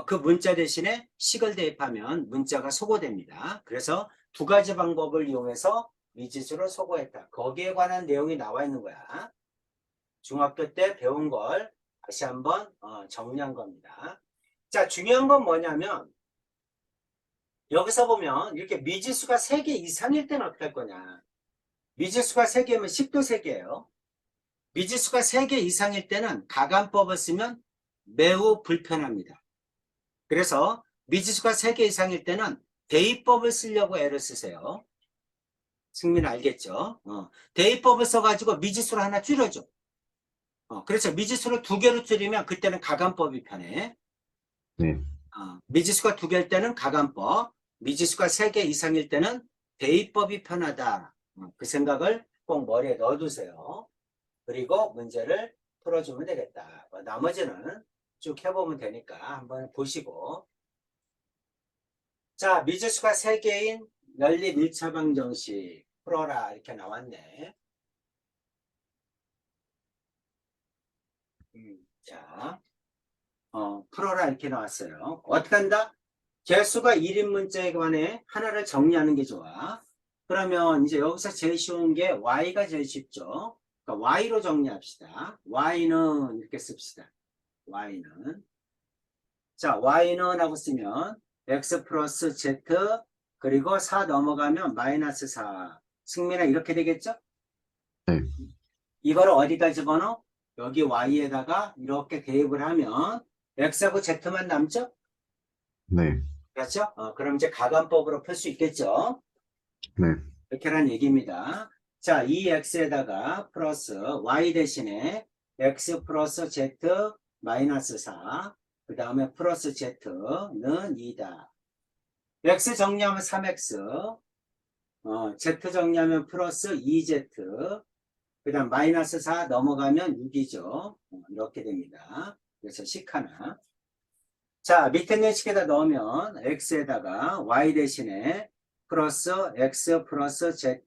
그 문자 대신에 식을 대입하면 문자가 소거됩니다. 그래서 두 가지 방법을 이용해서 미지수를 소거했다. 거기에 관한 내용이 나와 있는 거야. 중학교 때 배운 걸 다시 한번 정리한 겁니다. 자, 중요한 건 뭐냐면 여기서 보면 이렇게 미지수가 3개 이상일 때는 어떻게 할 거냐. 미지수가 3개면 10도 3개예요. 미지수가 3개 이상일 때는 가감법을 쓰면 매우 불편합니다. 그래서 미지수가 3개 이상일 때는 대입법을 쓰려고 애를 쓰세요. 승민 알겠죠? 대입법을 써가지고 미지수를 하나 줄여줘. 그래서 미지수를 2개로 줄이면 그때는 가감법이 편해. 네. 미지수가 2개일 때는 가감법, 미지수가 3개 이상일 때는 대입법이 편하다. 그 생각을 꼭 머리에 넣어두세요. 그리고 문제를 풀어주면 되겠다. 나머지는 쭉 해보면 되니까 한번 보시고. 자, 미지수가 3개인 연립 1차방 정식 풀어라 이렇게 나왔네. 자, 풀어라 이렇게 나왔어요. 어떻게 한다? 개수가 1인 문자에 관해 하나를 정리하는 게 좋아. 그러면 이제 여기서 제일 쉬운 게 y가 제일 쉽죠. 그러니까 y로 정리합시다. y는 이렇게 씁시다. y는. 자, y는 하고 쓰면 x 플러스 z 그리고 4 넘어가면 마이너스 4. 승민아 이렇게 되겠죠? 네. 이거를 어디다 집어넣어? 여기 y에다가 이렇게 대입을 하면 x하고 z만 남죠? 네. 그렇죠? 그럼 이제 가감법으로 풀 수 있겠죠? 네. 이렇게란 얘기입니다. 자, 이 x에다가 플러스 y 대신에 x 플러스 z 마이너스 4. 그 다음에 플러스 z는 2다. x 정리하면 3x. z 정리하면 플러스 2z. 그 다음 마이너스 4 넘어가면 6이죠. 이렇게 됩니다. 그래서 식 하나. 자, 밑에 있는 식에다 넣으면 x에다가 y 대신에 플러스 x 플러스 z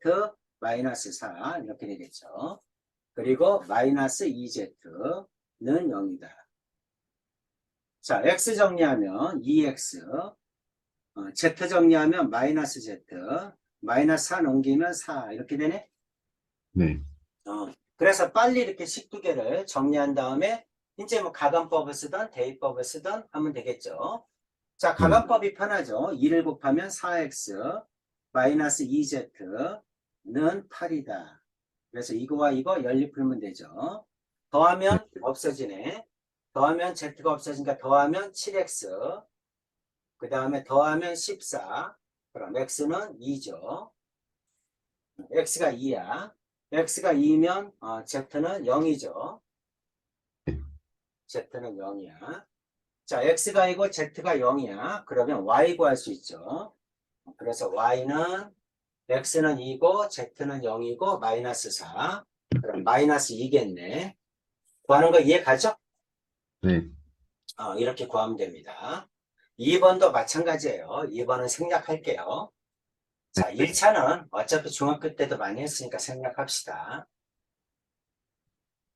마이너스 4 이렇게 되겠죠. 그리고 마이너스 2z는 0이다. 자, x 정리하면 2x, z 정리하면 마이너스 z, 마이너스 4 넘기면 4 이렇게 되네. 네. 그래서 빨리 이렇게 식 두 개를 정리한 다음에 이제 뭐 가감법을 쓰든 대입법을 쓰든 하면 되겠죠. 자, 가감법이 편하죠. 2를 곱하면 4x 마이너스 2z는 8이다. 그래서 이거와 이거 연립 풀면 되죠. 더하면 없어지네. 더하면 z가 없어지니까 더하면 7x. 그 다음에 더하면 14. 그럼 x는 2죠. x가 2야. x가 2면 z는 0이죠. z는 0이야. 자, x가 2고 z가 0이야. 그러면 y 구할 수 있죠. 그래서 y는 x는 2고 z는 0이고 마이너스 4. 그럼 마이너스 2겠네. 구하는 거 이해 가죠? 네. 이렇게 구하면 됩니다. 2번도 마찬가지예요. 2번은 생략할게요. 자, 1차는 어차피 중학교 때도 많이 했으니까 생략합시다.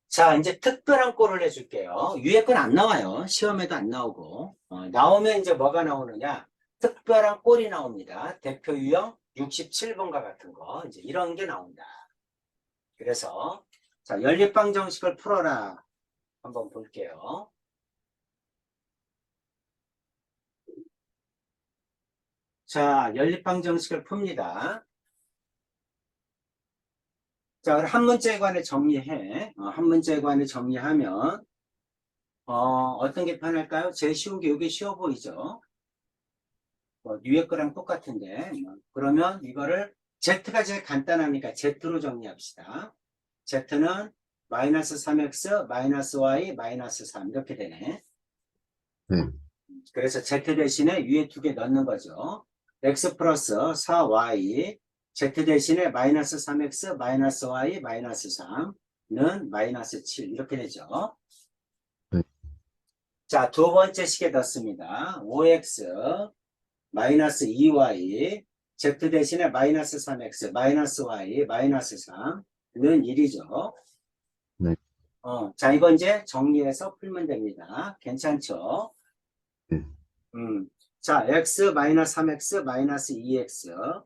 자, 이제 특별한 꼴을 해줄게요. 위에 건 안 나와요. 시험에도 안 나오고. 나오면 이제 뭐가 나오느냐. 특별한 꼴이 나옵니다. 대표 유형 67번과 같은 거. 이제 이런 게 나온다. 그래서, 자, 연립방 정식을 풀어라. 한번 볼게요. 자, 연립방 정식을 풉니다. 자, 그럼 한 문제에 관해 정리해. 한 문제에 관해 정리하면, 어떤 게 편할까요? 제일 쉬운 게 이게 쉬워 보이죠? 위에 거랑 똑같은데. 그러면 이거를 Z가 제일 간단하니까 Z로 정리합시다. Z는 마이너스 3x, 마이너스 y, 마이너스 3 이렇게 되네. 네. 그래서 Z 대신에 위에 두 개 넣는 거죠. x 플러스 4y, z 대신에 마이너스 3x, 마이너스 y, 마이너스 3는 마이너스 7 이렇게 되죠. 네. 자, 두 번째 식에 넣습니다. 5x 마이너스 2y, z 대신에 마이너스 3x, 마이너스 y, 마이너스 3는 1이죠. 네. 자, 이거 이제 정리해서 풀면 됩니다. 괜찮죠? 네. 자, x 마이너스 3x 마이너스 2x,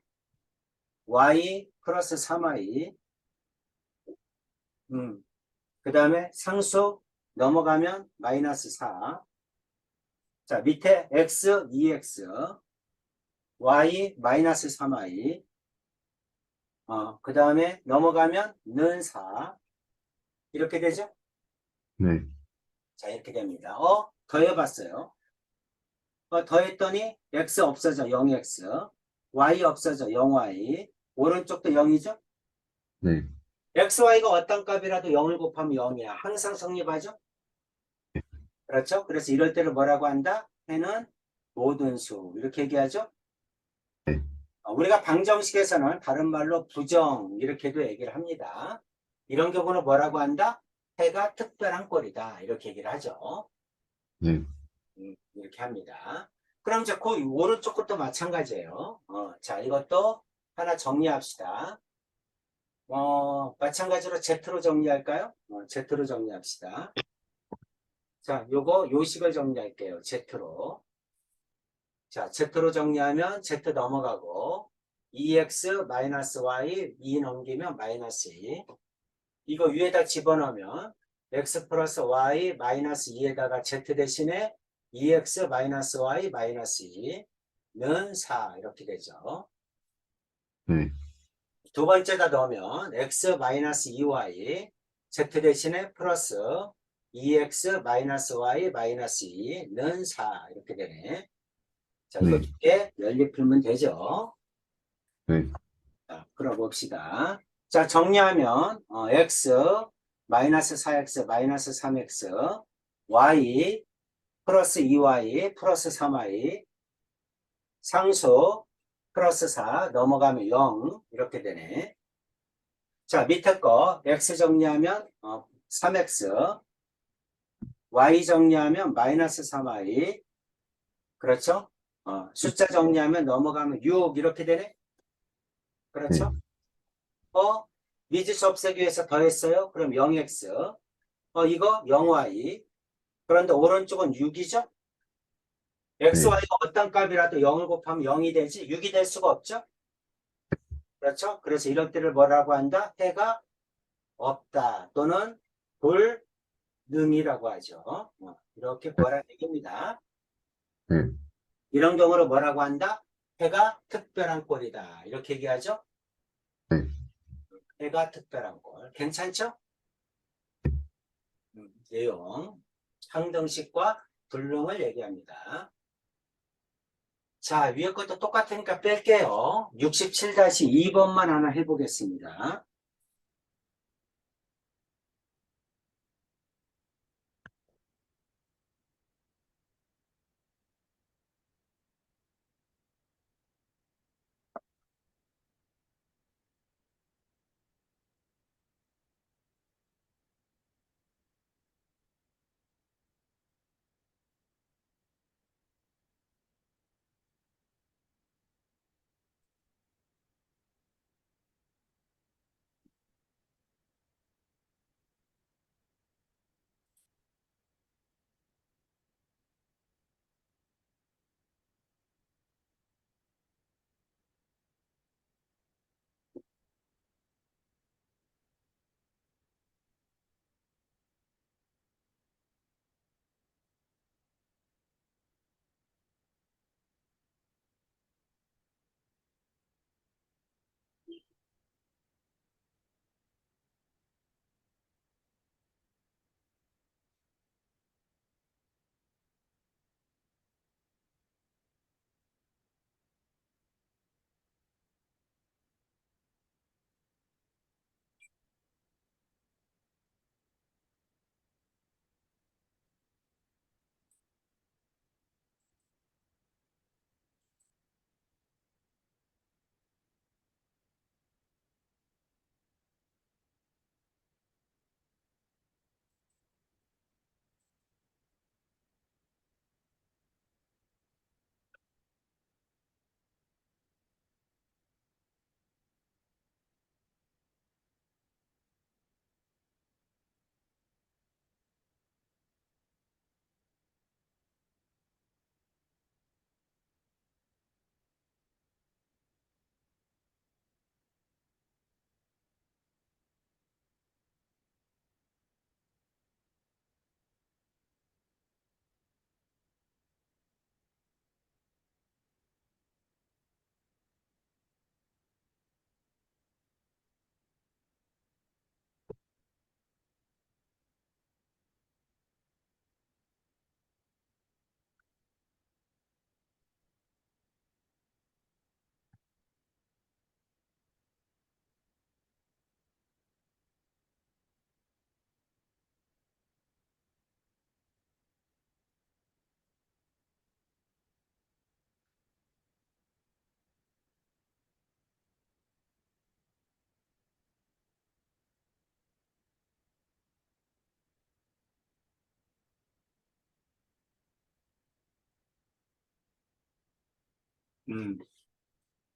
y 플러스 3y, 그 다음에 상수 넘어가면 마이너스 4. 자, 밑에 x 2x, y 마이너스 3y, 그 다음에 넘어가면 는 4. 이렇게 되죠? 네. 자, 이렇게 됩니다. 더해봤어요. 더했더니 x 없어져 0x, y 없어져 0y, 오른쪽도 0이죠? 네. xy가 어떤 값이라도 0을 곱하면 0이야. 항상 성립하죠? 그렇죠? 그래서 이럴 때를 뭐라고 한다? 해는 모든 수. 이렇게 얘기하죠? 네. 우리가 방정식에서는 다른 말로 부정 이렇게도 얘기를 합니다. 이런 경우는 뭐라고 한다? 해가 특별한 꼴이다. 이렇게 얘기를 하죠. 네. 이렇게 합니다. 그럼 이제 그 오른쪽 것도 마찬가지예요. 자, 이것도 하나 정리합시다. 마찬가지로 Z로 정리할까요? Z로 정리합시다. 자, 요식을 정리할게요. Z로. 자, Z로 정리하면 Z 넘어가고, 2x-y, 2 넘기면 마이너스 2. 이거 위에다 집어넣으면, x 플러스 y 마이너스 2에다가 Z 대신에 2x 마이너스 y 마이너스 2는 4. 이렇게 되죠. 네. 두 번째다 넣으면, x 마이너스 2y, Z 대신에 플러스 2x 마이너스 y 마이너스 2는 4. 이렇게 되네. 자, 이거 네. 두 개 연립 풀면 되죠. 네. 자, 풀어봅시다. 자, 정리하면, x, 마이너스 4x, 마이너스 3x, y, 플러스 2y, 플러스 3y, 상수, 플러스 4, 넘어가면 0, 이렇게 되네. 자, 밑에 거, x 정리하면, 3x, y 정리하면 마이너스 3y, 그렇죠? 숫자 정리하면 넘어가면 6, 이렇게 되네. 네. 그렇죠? 미지수 없애기 위해서 더했어요. 그럼 0x. 이거 0y. 그런데 오른쪽은 6이죠? 네. xy가 어떤 값이라도 0을 곱하면 0이 되지 6이 될 수가 없죠? 그렇죠? 그래서 이런 때를 뭐라고 한다? 해가 없다. 또는 불능이라고 하죠. 이렇게 구하라는 얘기입니다. 네. 이런 경우를 뭐라고 한다? 해가 특별한 꼴이다. 이렇게 얘기하죠? 네. 해가 특별한 꼴. 괜찮죠? 내용. 항등식과 불능을 얘기합니다. 자, 위에 것도 똑같으니까 뺄게요. 67-2번만 하나 해보겠습니다.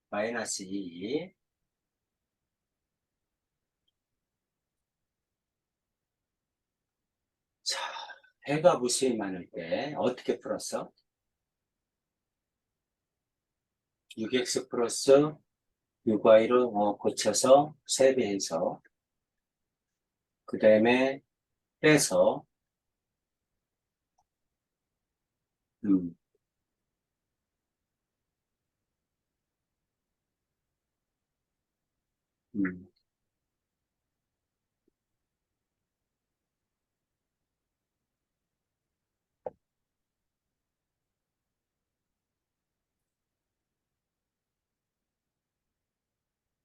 마이너스 2. 자, 해가 무수히 많을 때 어떻게 풀었어? 6x 플러스 6y로 고쳐서 3배해서 그 다음에 빼서 음, 음,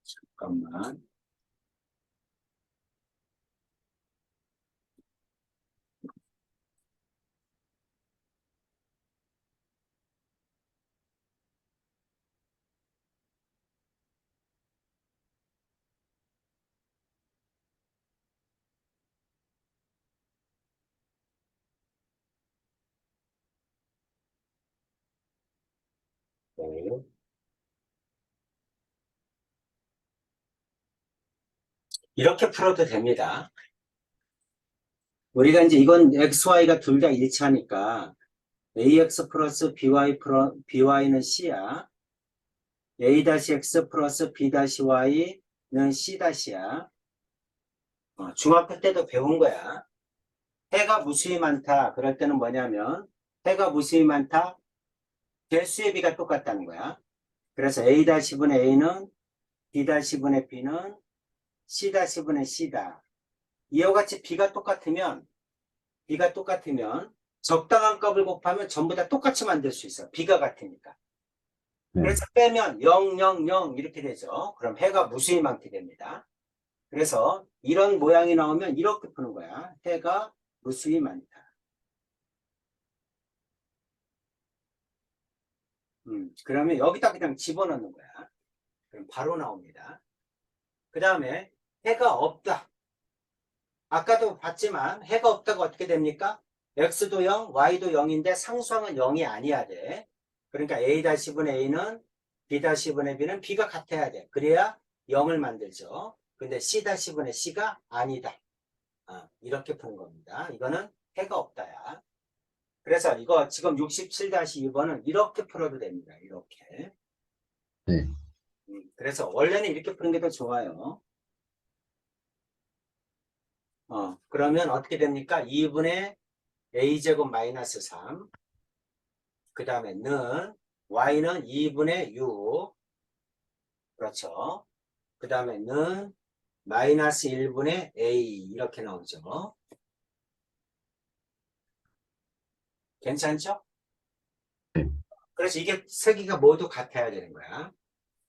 잠깐만. 네. 이렇게 풀어도 됩니다. 우리가 이제 이건 XY가 둘 다 일치하니까 AX 플러스 BY는 C야. A-X 플러스 B-Y는 C-야. 중학교 때도 배운 거야. 해가 무수히 많다. 그럴 때는 뭐냐면 해가 무수히 많다. 개수의 비가 똑같다는 거야. 그래서 A-분의 A는 B-분의 B는 C-분의 C다. 이와 같이 B가 똑같으면 적당한 값을 곱하면 전부 다 똑같이 만들 수 있어. B가 같으니까. 네. 그래서 빼면 0, 0, 0 이렇게 되죠. 그럼 해가 무수히 많게 됩니다. 그래서 이런 모양이 나오면 이렇게 푸는 거야. 해가 무수히 많다. 그러면 여기다 그냥 집어넣는 거야. 그럼 바로 나옵니다. 그 다음에 해가 없다. 아까도 봤지만 해가 없다고 어떻게 됩니까? x도 0, y도 0인데 상수항은 0이 아니어야 돼. 그러니까 a-분의 a는 b-분의 b는 b가 같아야 돼. 그래야 0을 만들죠. 근데 c-분의 c가 아니다. 이렇게 푸는 겁니다. 이거는 해가 없다야. 그래서 이거 지금 67-2번은 이렇게 풀어도 됩니다. 이렇게. 네. 그래서 원래는 이렇게 푸는 게 더 좋아요. 그러면 어떻게 됩니까? 2분의 a제곱 마이너스 3. 그 다음에 는 y는 2분의 6. 그렇죠. 그 다음에 는 마이너스 1분의 a 이렇게 나오죠. 괜찮죠? 네. 그래서 이게 세 개가 모두 같아야 되는 거야.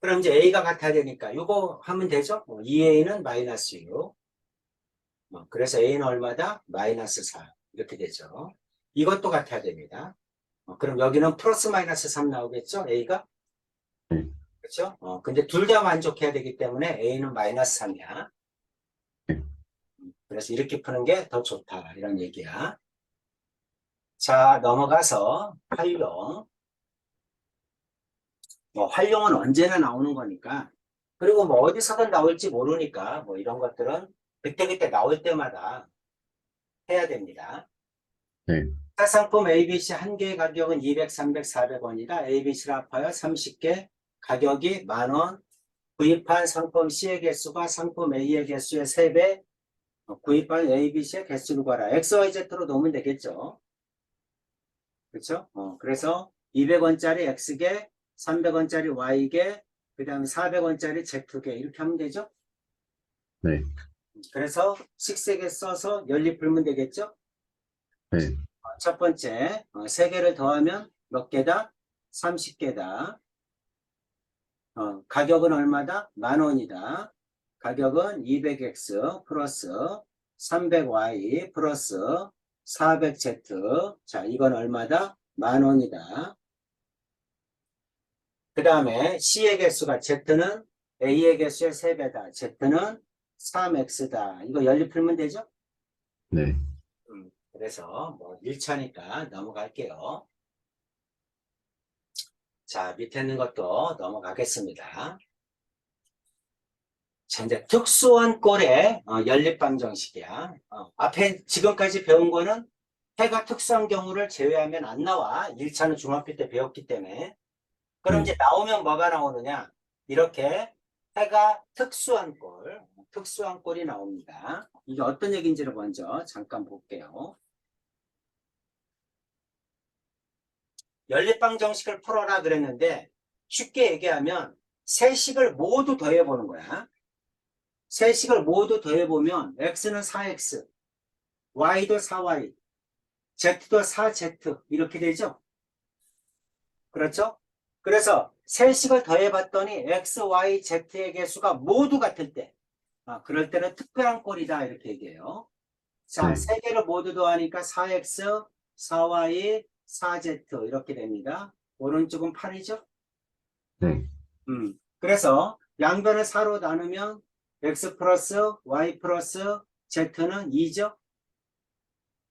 그럼 이제 a가 같아야 되니까 이거 하면 되죠? 2a는 마이너스 6. 그래서 a는 얼마다? 마이너스 4. 이렇게 되죠. 이것도 같아야 됩니다. 그럼 여기는 플러스 마이너스 3 나오겠죠? a가? 네. 그렇죠? 근데 둘 다 만족해야 되기 때문에 a는 마이너스 3이야. 네. 그래서 이렇게 푸는 게 더 좋다. 이런 얘기야. 자, 넘어가서 활용. 활용은 언제나 나오는 거니까. 그리고 뭐 어디서든 나올지 모르니까 뭐 이런 것들은 그때그때 나올 때마다 해야 됩니다. 네. 상품 ABC 한 개의 가격은 200, 300, 400원이다. ABC를 합하여 30개 가격이 10,000원. 구입한 상품 C의 개수가 상품 A의 개수의 3배. 구입한 ABC의 개수를 구하라. XYZ로 놓으면 되겠죠. 그렇죠? 그래서 200원짜리 X개, 300원짜리 Y개, 그 다음에 400원짜리 Z개 이렇게 하면 되죠. 네. 그래서 식세개 써서 연립 풀면 되겠죠. 네. 첫 번째, 3개를 더하면 몇 개다? 30개다. 가격은 얼마다? 10,000원이다. 가격은 200x 플러스 300y 플러스 400z. 자, 이건 얼마다? 10,000원이다. 그 다음에 C의 개수가 Z는 A의 개수의 3배다. Z는 3x다. 이거 연립 풀면 되죠? 네. 그래서 뭐 1차니까 넘어갈게요. 자, 밑에 있는 것도 넘어가겠습니다. 자, 이제 특수한 꼴의 연립방정식이야. 앞에 지금까지 배운 거는 해가 특수한 경우를 제외하면 안 나와. 1차는 중학교 때 배웠기 때문에. 그럼 네. 이제 나오면 뭐가 나오느냐? 이렇게 해가 특수한 꼴이 나옵니다. 이게 어떤 얘기인지를 먼저 잠깐 볼게요. 연립방정식을 풀어라 그랬는데 쉽게 얘기하면 세 식을 모두 더해보는 거야. 세 식을 모두 더해보면 x는 4x, y도 4y, z도 4z 이렇게 되죠. 그렇죠? 그래서 세 식을 더해봤더니 x, y, z의 개수가 모두 같을 때 그럴 때는 특별한 꼴이다 이렇게 얘기해요. 자, 네. 세 개를 모두 더하니까 4x, 4y, 4z 이렇게 됩니다. 오른쪽은 8이죠? 네. 그래서 양변을 4로 나누면 x 플러스 y 플러스 z는 2죠?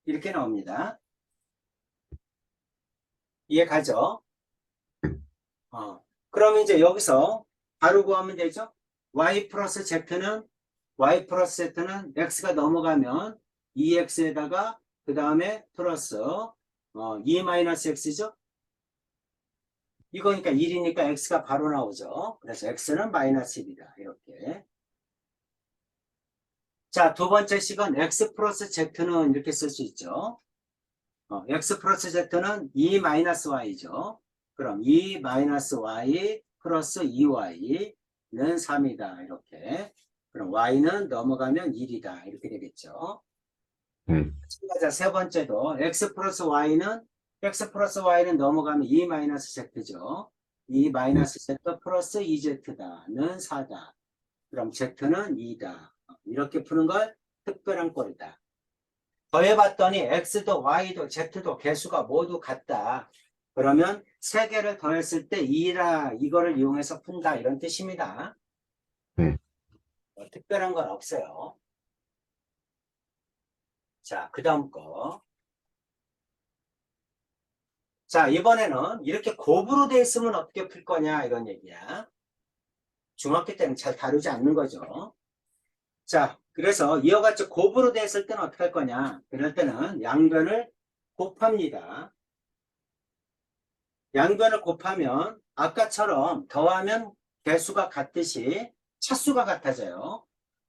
이렇게 나옵니다. 이해 가죠? 그럼 이제 여기서 바로 구하면 되죠? y 플러스 z는 x가 넘어가면 2x에다가 그 다음에 플러스 2 마이너스 x죠? 이거니까 1이니까 x가 바로 나오죠. 그래서 x는 마이너스 1이다. 이렇게. 자, 두 번째 식은 x 플러스 z는 이렇게 쓸 수 있죠. x 플러스 z는 2 마이너스 y죠. 그럼 2 마이너스 y 플러스 2y는 3이다. 이렇게. 그럼 y는 넘어가면 1이다. 이렇게 되겠죠. 자, 세 번째도 x 플러스 y는 넘어가면 2 마이너스 z죠. 2 마이너스 z 플러스 2z다는 4다. 그럼 z는 2다. 이렇게 푸는 걸 특별한 꼴이다. 더해봤더니 x도 y도 z도 개수가 모두 같다. 그러면 세 개를 더했을 때 2라 이거를 이용해서 푼다 이런 뜻입니다. 특별한 건 없어요. 자, 그 다음 거. 자, 이번에는 이렇게 곱으로 돼 있으면 어떻게 풀 거냐 이런 얘기야. 중학교 때는 잘 다루지 않는 거죠. 자, 그래서 이와 같이 곱으로 돼 있을 때는 어떻게 할 거냐. 그럴 때는 양변을 곱합니다. 양변을 곱하면 아까처럼 더하면 개수가 같듯이 차수가 같아져요.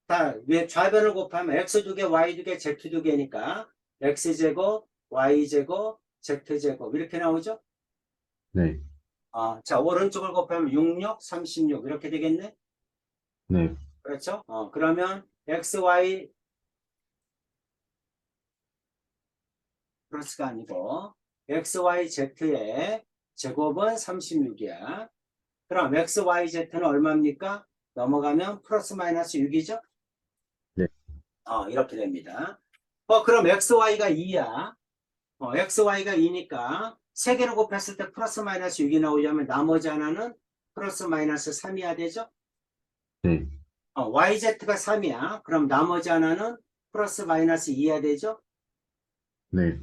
자, 왜 좌변을 곱하면 x 두 개, y 두 개, z 두 개니까 x제곱, y제곱, z제곱 이렇게 나오죠? 네. 자, 오른쪽을 곱하면 66, 36 이렇게 되겠네? 네. 그렇죠? 그러면 xy 플러스가 아니고 xyz의 제곱은 36이야. 그럼 xyz는 얼마입니까? 넘어가면 플러스 마이너스 6이죠? 네. 이렇게 됩니다. 그럼 xy가 2야. xy가 2니까 세 개를 곱했을 때 플러스 마이너스 6이 나오려면 나머지 하나는 플러스 마이너스 3이야 되죠? 네. yz가 3이야. 그럼 나머지 하나는 플러스 마이너스 2야 되죠? 네.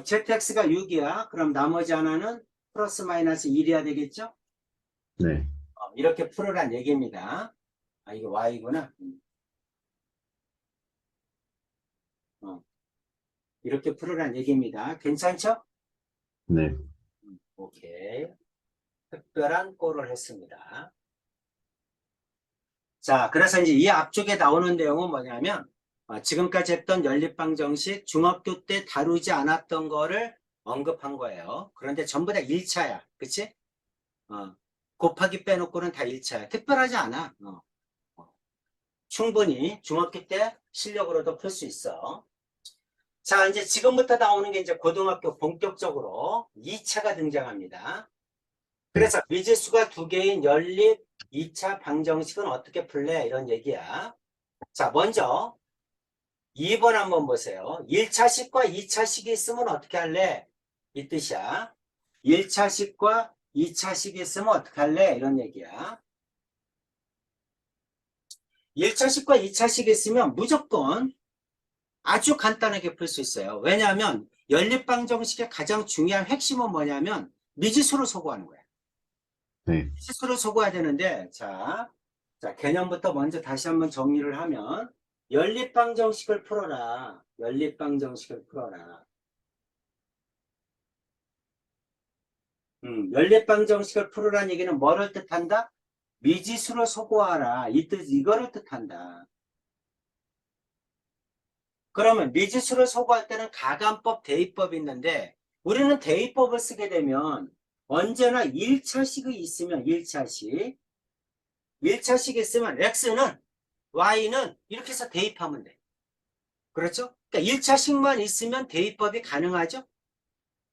zx가 6이야. 그럼 나머지 하나는 플러스 마이너스 1이야 되겠죠? 네. 이렇게 풀으란 얘기입니다. 이게 y구나. 이렇게 풀으란 얘기입니다. 괜찮죠? 네. 오케이. 특별한 꼴을 했습니다. 자, 그래서 이제 이 앞쪽에 나오는 내용은 뭐냐면 지금까지 했던 연립방정식 중학교 때 다루지 않았던 거를 언급한 거예요. 그런데 전부 다 1차야. 그치? 곱하기 빼놓고는 다 1차야. 특별하지 않아. 충분히 중학교 때 실력으로도 풀 수 있어. 자, 이제 지금부터 나오는 게 이제 고등학교 본격적으로 2차가 등장합니다. 그래서 미지수가 두 개인 연립 2차 방정식은 어떻게 풀래? 이런 얘기야. 자, 먼저 2번 한번 보세요. 1차식과 2차식이 있으면 어떻게 할래? 이 뜻이야. 1차식과 2차식이 있으면 어떻게 할래? 이런 얘기야. 1차식과 2차식이 있으면 무조건 아주 간단하게 풀 수 있어요. 왜냐하면 연립방정식의 가장 중요한 핵심은 뭐냐면 미지수를 소구하는 거야. 네, 미지수를 소구해야 되는데, 자, 개념부터 먼저 다시 한번 정리를 하면, 연립방정식을 풀어라. 연립방정식을 풀어라. 연립방정식을 풀으라는 얘기는 뭐를 뜻한다? 미지수를 소구하라. 이거를 뜻한다. 그러면 미지수를 소구할 때는 가감법, 대입법이 있는데 우리는 대입법을 쓰게 되면 언제나 1차식이 있으면 1차식 있으면 x는 y는 이렇게 해서 대입하면 돼. 그렇죠? 그러니까 1차식만 있으면 대입법이 가능하죠?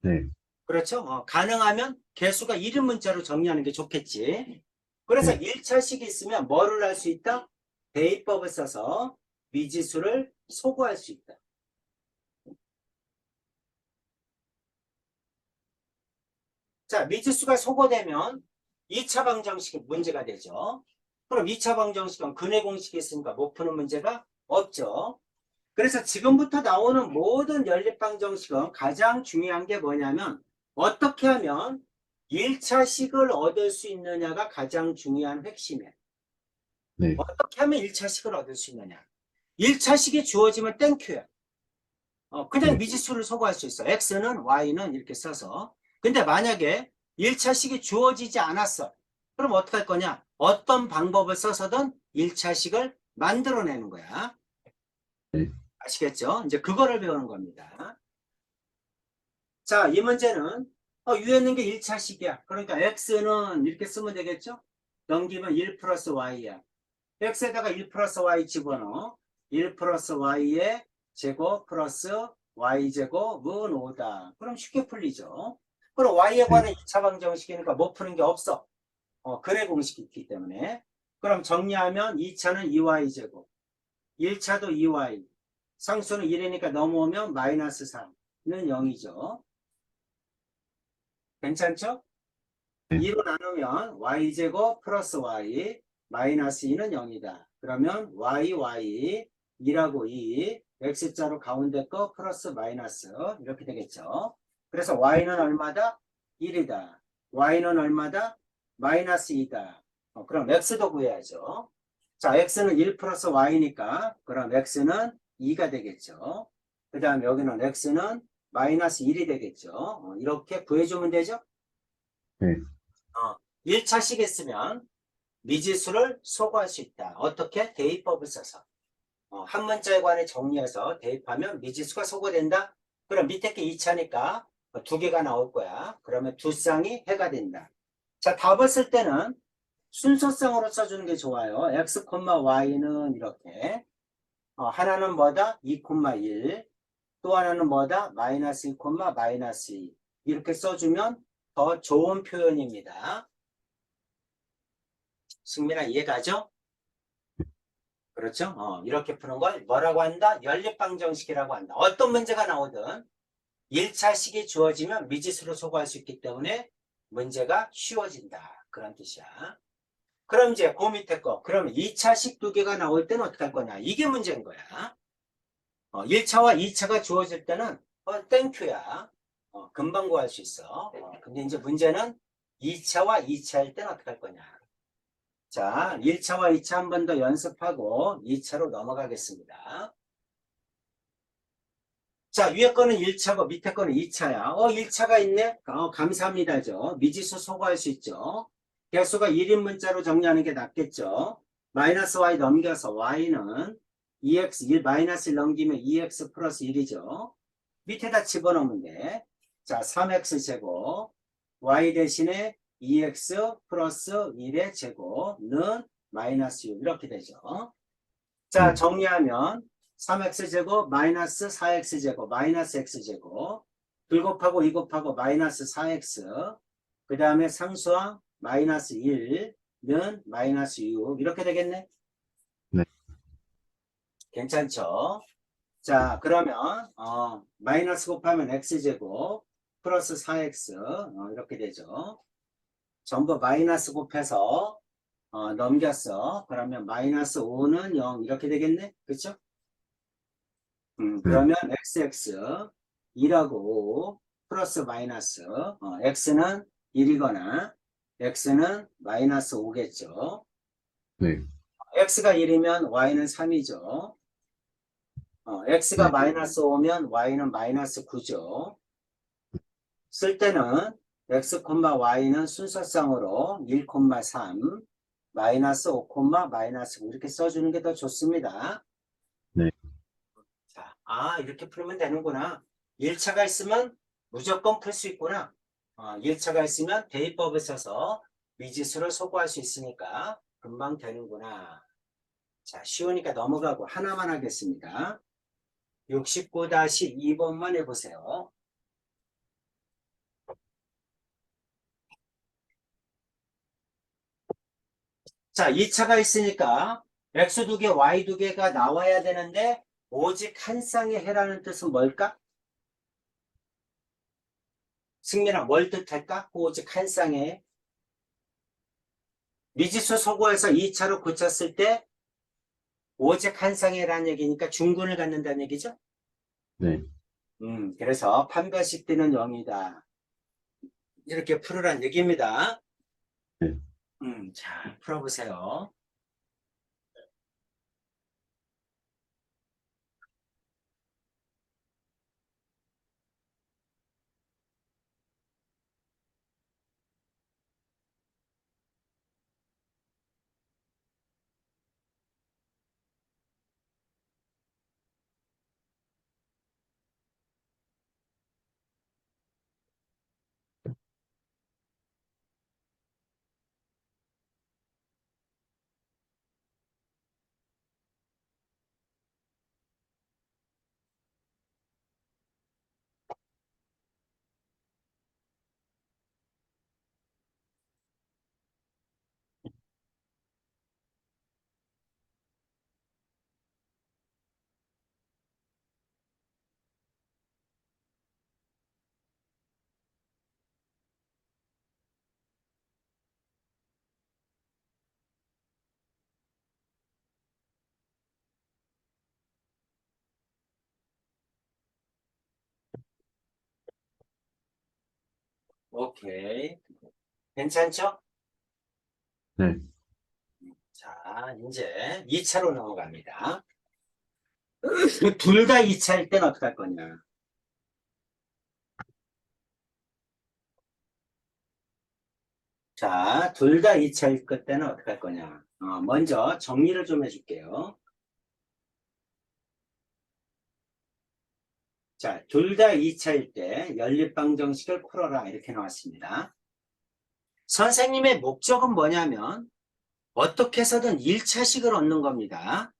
네, 그렇죠? 가능하면 개수가 1인 문자로 정리하는 게 좋겠지. 그래서 네, 1차식이 있으면 뭐를 할 수 있다? 대입법을 써서 미지수를 소구할 수 있다. 자, 미지수가 소거되면 2차 방정식이 문제가 되죠. 그럼 2차 방정식은 근해 공식이 있으니까 못 푸는 문제가 없죠. 그래서 지금부터 나오는 모든 연립 방정식은 가장 중요한 게 뭐냐면 어떻게 하면 1차식을 얻을 수 있느냐가 가장 중요한 핵심이에요. 네, 어떻게 하면 1차식을 얻을 수 있느냐. 1차식이 주어지면 땡큐야. 그냥 네, 미지수를 소거할 수 있어. x는 y는 이렇게 써서. 근데 만약에 1차식이 주어지지 않았어. 그럼 어떻게 할 거냐? 어떤 방법을 써서든 1차식을 만들어내는 거야. 네, 아시겠죠? 이제 그거를 배우는 겁니다. 자, 이 문제는 위에 있는 게 1차식이야. 그러니까 x는 이렇게 쓰면 되겠죠? 넘기면 1 플러스 y야. x에다가 1 플러스 y 집어넣어. 1 플러스 y의 제곱 플러스 y제곱은 5다. 그럼 쉽게 풀리죠. 그럼 y에 네, 관한 2차 방정식이니까 못 푸는 게 없어. 근해 공식이 있기 때문에. 그럼 정리하면 2차는 2y제곱. 1차도 2y. 상수는 1이니까 넘어오면 마이너스 3는 0이죠. 괜찮죠? 네, 2로 나누면 y제곱 플러스 y 마이너스 2는 0이다. 그러면 y 2라고 2 x자로 가운데 거 플러스 마이너스 이렇게 되겠죠. 그래서 y는 얼마다? 1이다. y는 얼마다? 마이너스 2다. 그럼 x도 구해야죠. 자, x는 1 플러스 y니까 그럼 x는 2가 되겠죠. 그 다음 여기는 x는 마이너스 1이 되겠죠. 이렇게 구해주면 되죠. 네, 1차식 있으면 미지수를 소거할 수 있다. 어떻게? 대입법을 써서. 한 문자에 관해 정리해서 대입하면 미지수가 소거된다. 그럼 밑에 게 2차니까 두 개가 나올 거야. 그러면 두 쌍이 해가 된다. 자, 답을 쓸 때는 순서상으로 써주는 게 좋아요. x, y는 이렇게. 하나는 뭐다? 2, 1. 또 하나는 뭐다? 마이너스 2, 마이너스 2. 이렇게 써주면 더 좋은 표현입니다. 승민아 이해가죠? 그렇죠? 이렇게 푸는 걸 뭐라고 한다? 연립방정식이라고 한다. 어떤 문제가 나오든 1차식이 주어지면 미지수로 소거할 수 있기 때문에 문제가 쉬워진다. 그런 뜻이야. 그럼 이제 그 밑에 거. 그럼 2차식 두 개가 나올 때는 어떻게 할 거냐? 이게 문제인 거야. 1차와 2차가 주어질 때는 땡큐야. 금방 구할 수 있어. 근데 이제 문제는 2차와 2차일 때는 어떻게 할 거냐? 자, 1차와 2차 한 번 더 연습하고 2차로 넘어가겠습니다. 자, 위에 거는 1차고 밑에 거는 2차야. 1차가 있네? 감사합니다죠. 미지수 소거할 수 있죠. 개수가 1인 문자로 정리하는 게 낫겠죠. 마이너스 y 넘겨서 y는 2x, 1 마이너스 1 넘기면 2x 플러스 1이죠. 밑에다 집어넣으면 돼. 자, 3x 제곱 y 대신에 2x 플러스 1의 제곱는 마이너스 6 이렇게 되죠. 자, 네, 정리하면 3x제곱 마이너스 4x제곱 마이너스 x제곱 2 곱하고 2 곱하고 마이너스 4x 그 다음에 상수항 마이너스 1는 마이너스 6 이렇게 되겠네. 네, 괜찮죠? 자, 그러면 마이너스 곱하면 x제곱 플러스 4x 이렇게 되죠. 전부 마이너스 곱해서 넘겼어. 그러면 마이너스 5는 0 이렇게 되겠네. 그렇죠? 네, 그러면 xx 2하고 5 플러스 마이너스 x는 1이거나 x는 마이너스 5겠죠. 네. x가 1이면 y는 3이죠. x가 네. 마이너스 5면 y는 마이너스 9죠. 쓸 때는 x, y는 순서상으로 1, 3, 마이너스 5, 마이너스 9 이렇게 써주는 게 더 좋습니다. 네. 자, 이렇게 풀면 되는구나. 1차가 있으면 무조건 풀 수 있구나. 1차가 있으면 대입법을 써서 미지수를 소구할 수 있으니까 금방 되는구나. 자, 쉬우니까 넘어가고 하나만 하겠습니다. 69-2번만 해보세요. 자, 2차가 있으니까 x 2개, y 2개가 나와야 되는데 오직 한 쌍에 해라는 뜻은 뭘까? 승민아, 뭘 뜻할까? 오직 한 쌍에. 미지수 소구해서 2차로 고쳤을 때 오직 한 쌍이라는 얘기니까 중군을 갖는다는 얘기죠? 네. 그래서 판별식 D는 0이다. 이렇게 풀으란 얘기입니다. 네. 자, 풀어보세요. 오케이. 괜찮죠? 네. 자, 이제 2차로 넘어갑니다. 둘 다 2차일 땐 어떡할 거냐? 자, 둘 다 2차일 때는 어떡할 거냐? 먼저 정리를 좀 해줄게요. 자, 둘 다 2차일 때 연립방정식을 풀어라 이렇게 나왔습니다. 선생님의 목적은 뭐냐면 어떻게 해서든 1차식을 얻는 겁니다.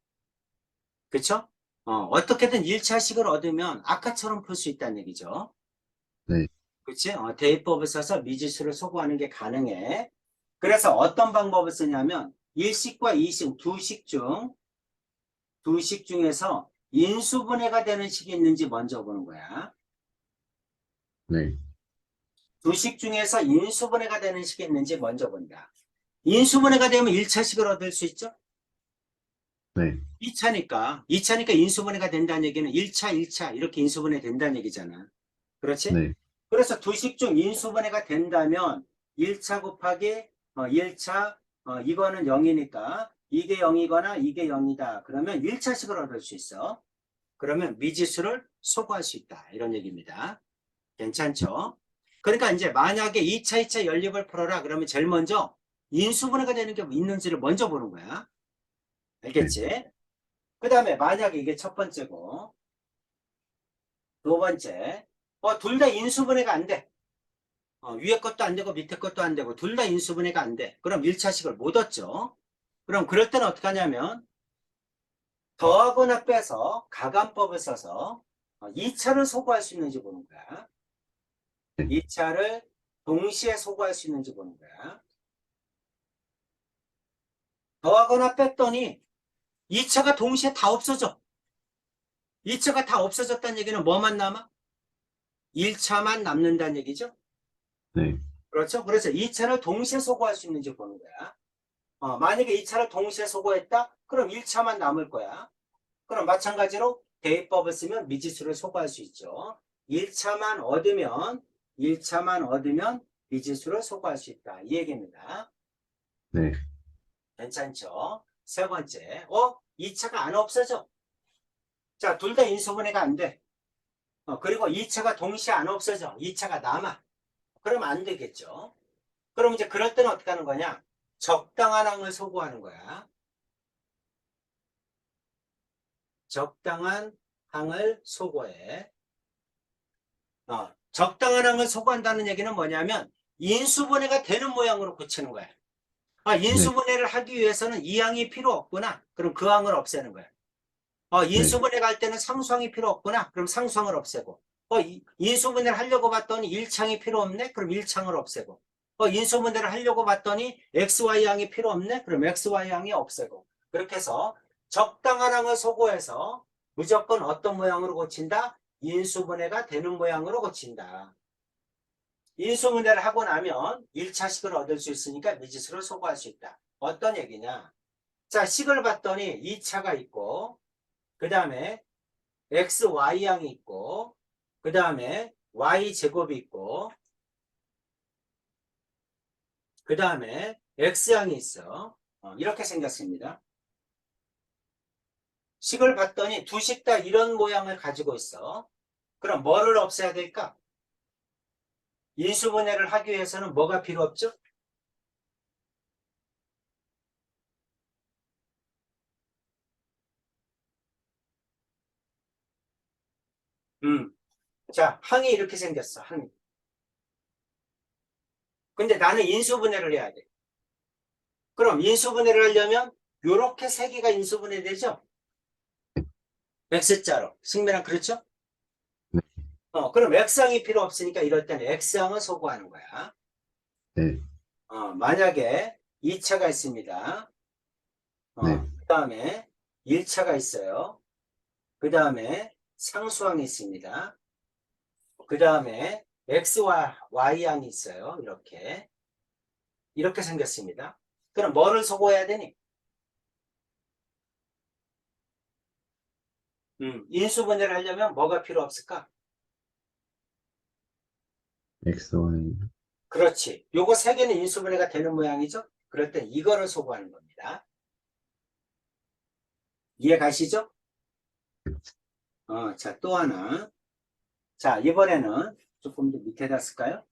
그쵸? 어떻게든 1차식을 얻으면 아까처럼 풀 수 있다는 얘기죠. 네. 그치? 대입법을 써서 미지수를 소구하는 게 가능해. 그래서 어떤 방법을 쓰냐면 1식과 2식, 두 식 중에서 인수분해가 되는 식이 있는지 먼저 보는 거야. 네. 두 식 중에서 인수분해가 되는 식이 있는지 먼저 본다. 인수분해가 되면 1차식을 얻을 수 있죠? 네. 2차니까 인수분해가 된다는 얘기는 1차 이렇게 인수분해 된다는 얘기잖아. 그렇지? 네. 그래서 두 식 중 인수분해가 된다면 1차 곱하기 1차 이거는 0이니까 이게 0이거나 이게 0이다. 그러면 1차식을 얻을 수 있어. 그러면 미지수를 소구할 수 있다. 이런 얘기입니다. 괜찮죠? 그러니까 이제 만약에 2차 연립을 풀어라. 그러면 제일 먼저 인수분해가 되는 게 있는지를 먼저 보는 거야. 알겠지? 그 다음에 만약에 이게 첫 번째고 두 번째 둘 다 인수분해가 안 돼. 위에 것도 안 되고 밑에 것도 안 되고 둘 다 인수분해가 안 돼. 그럼 1차식을 못 얻죠. 그럼 그럴 때는 어떻게 하냐면 더하거나 빼서 가간법을 써서 2차를 소구할 수 있는지 보는 거야. 네. 2차를 동시에 소구할 수 있는지 보는 거야. 더하거나 뺐더니 2차가 동시에 다 없어져. 2차가 다 없어졌다는 얘기는 뭐만 남아? 1차만 남는다는 얘기죠. 네. 그렇죠? 그래서 2차를 동시에 소구할 수 있는지 보는 거야. 만약에 2차를 동시에 소구했다? 그럼 1차만 남을 거야. 그럼 마찬가지로 대입법을 쓰면 미지수를 소구할 수 있죠. 1차만 얻으면 미지수를 소구할 수 있다. 이 얘기입니다. 네. 괜찮죠? 세 번째, 2차가 안 없어져. 자, 둘 다 인수분해가 안 돼. 그리고 2차가 동시에 안 없어져. 2차가 남아. 그러면 안 되겠죠. 그럼 이제 그럴 때는 어떻게 하는 거냐? 적당한 항을 소구하는 거야. 적당한 항을 소구해. 적당한 항을 소구한다는 얘기는 뭐냐면 인수분해가 되는 모양으로 고치는 거야. 네. 인수분해를 하기 위해서는 이 항이 필요 없구나. 그럼 그 항을 없애는 거야. 네. 인수분해 갈 때는 상수항이 필요 없구나. 그럼 상수항을 없애고. 인수분해를 하려고 봤더니 1창이 필요 없네. 그럼 1창을 없애고. 인수분해를 하려고 봤더니 XY항이 필요 없네. 그럼 XY항이 없애고. 그렇게 해서 적당한 항을 소구해서 무조건 어떤 모양으로 고친다? 인수분해가 되는 모양으로 고친다. 인수분해를 하고 나면 1차식을 얻을 수 있으니까 미지수를 소구할 수 있다. 어떤 얘기냐? 자, 식을 봤더니 2차가 있고 그 다음에 XY항이 있고 그 다음에 Y제곱이 있고 그 다음에 X항이 있어. 이렇게 생겼습니다. 식을 봤더니 두 식 다 이런 모양을 가지고 있어. 그럼 뭐를 없애야 될까? 인수분해를 하기 위해서는 뭐가 필요 없죠? 자, 항이 이렇게 생겼어. 항이. 근데 나는 인수분해를 해야 돼. 그럼 인수분해를 하려면 이렇게 세 개가 인수분해 되죠? X자로. 승민아 그렇죠? 네. 그럼 X항이 필요 없으니까 이럴 때는 X항을 소구하는 거야. 네. 만약에 2차가 있습니다. 네. 그 다음에 1차가 있어요. 그 다음에 상수항이 있습니다. 그 다음에 X와 Y항이 있어요. 이렇게 생겼습니다. 그럼 뭐를 소구해야 되니? 인수분해를 하려면 뭐가 필요 없을까? XY. 그렇지. 요거 세 개는 인수분해가 되는 모양이죠? 그럴 땐 이거를 소구하는 겁니다. 이해 가시죠? 자, 또 하나. 자, 이번에는 조금 더 밑에다 쓸까요?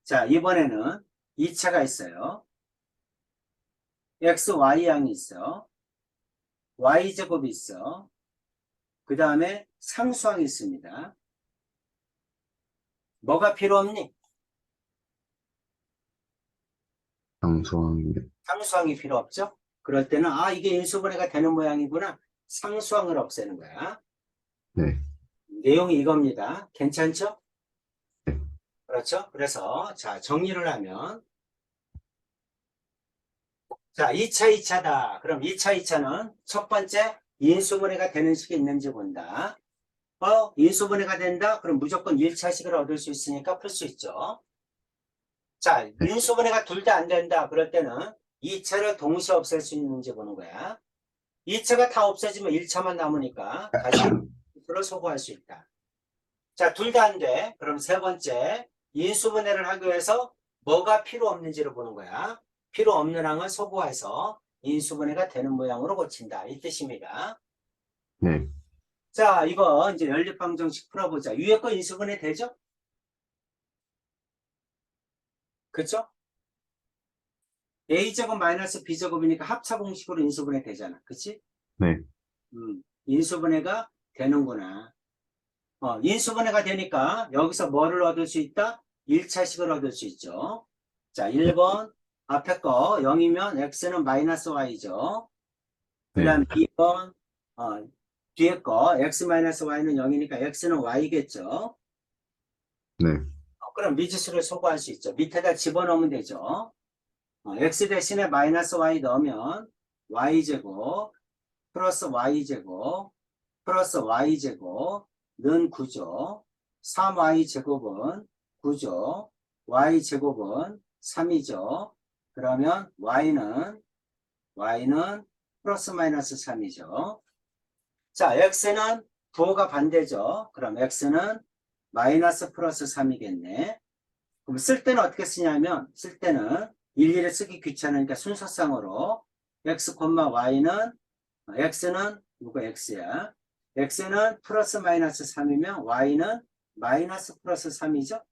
자, 이번에는 2차가 있어요. X, Y양이 있어. Y제곱이 있어. 그 다음에 상수항이 있습니다. 뭐가 필요 없니? 상수항. 상수항이 필요 없죠? 그럴 때는 이게 인수분해가 되는 모양이구나. 상수항을 없애는 거야. 네. 내용이 이겁니다. 괜찮죠? 네. 그렇죠? 그래서 자, 정리를 하면 자, 2차, 2차다. 그럼 2차, 2차는 첫 번째 인수분해가 되는 식이 있는지 본다. 인수분해가 된다? 그럼 무조건 1차식을 얻을 수 있으니까 풀 수 있죠. 자, 네. 인수분해가 둘 다 안 된다. 그럴 때는 2차를 동시에 없앨 수 있는지 보는 거야. 2차가 다 없어지면 1차만 남으니까 다시 인수를 소구할 수 있다. 자, 둘 다 안 돼. 그럼 세 번째, 인수분해를 하기 위해서 뭐가 필요 없는지를 보는 거야. 필요 없는 항을 소구해서 인수분해가 되는 모양으로 고친다. 이 뜻입니다. 네. 자, 이거 이제 연립방정식 풀어보자. 위에 거 인수분해 되죠? 그쵸? A제곱 마이너스 B제곱이니까 합차 공식으로 인수분해 되잖아. 그치? 네. 인수분해가 되는구나. 인수분해가 되니까 여기서 뭐를 얻을 수 있다? 1차식을 얻을 수 있죠. 자, 1번 앞에 거 0이면 x는 마이너스 y죠. 그 네. 다음 2번 뒤에 거 x 마이너스 y는 0이니까 x는 y겠죠. 네. 그럼 미지수를 소구할 수 있죠. 밑에다 집어넣으면 되죠. x 대신에 마이너스 y 넣으면 y제곱 플러스 y제곱 플러스 y제곱 는 9죠. 3y제곱은 9죠. y제곱은 3이죠. 그러면 y는 플러스 마이너스 3이죠. 자, x는 부호가 반대죠. 그럼 x는 마이너스 플러스 3이겠네. 그럼 쓸 때는 어떻게 쓰냐면, 쓸 때는 일일이 쓰기 귀찮으니까 순서상으로 x, y는, x는 누가 x야? x는 플러스 마이너스 3이면 y는 마이너스 플러스 3이죠?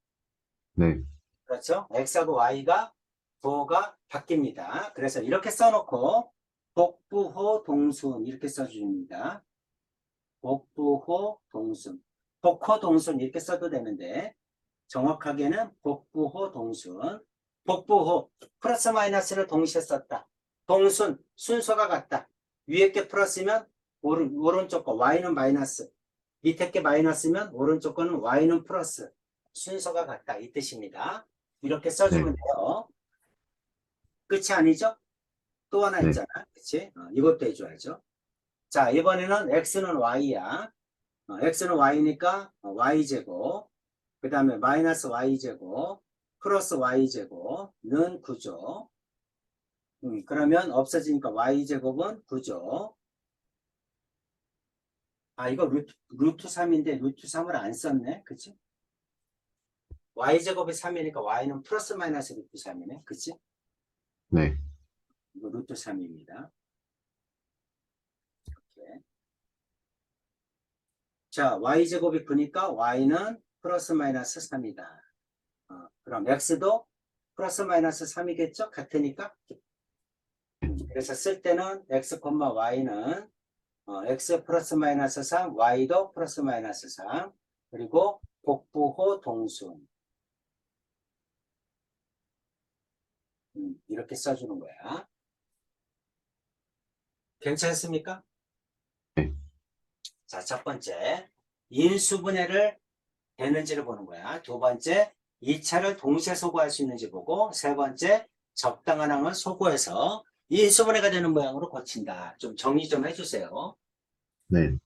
네. 그렇죠? x하고 y가 부호가 바뀝니다. 그래서 이렇게 써놓고 복부호 동순 이렇게 써줍니다. 복부호 동순. 복호 동순 이렇게 써도 되는데 정확하게는 복부호 동순. 복부호 플러스 마이너스를 동시에 썼다. 동순 순서가 같다. 위에 게 플러스면 오른쪽 거 y는 마이너스. 밑에 게 마이너스면 오른쪽 거는 y는 플러스. 순서가 같다. 이 뜻입니다. 이렇게 네. 써주면 돼요. 끝이 아니죠? 또 하나 네. 있잖아. 그치? 이것도 해줘야죠. 자, 이번에는 x는 y야. x는 y니까 y제곱. 그 다음에 마이너스 y제곱. 플러스 y제곱는 9죠. 그러면 없어지니까 y제곱은 9죠. 아, 이거 루트 3인데 루트 3을 안 썼네. 그치? y제곱이 3이니까 y는 플러스 마이너스 루트 3이네. 그치? 네. 이거 루트 3입니다. 이렇게. 자, y제곱이 9니까 y는 플러스 마이너스 3이다. 그럼 x도 플러스 마이너스 3이겠죠? 같으니까. 그래서 쓸 때는 x, y는 x 플러스 마이너스 3, y도 플러스 마이너스 3, 그리고 복부호 동순. 이렇게 써주는 거야. 괜찮습니까? 네. 자, 첫 번째, 인수분해를 되는지를 보는 거야. 두 번째, 2차를 동시에 소구할 수 있는지 보고, 세 번째, 적당한 항을 소구해서 인수분해가 되는 모양으로 고친다. 좀 정리 좀 해주세요. 네.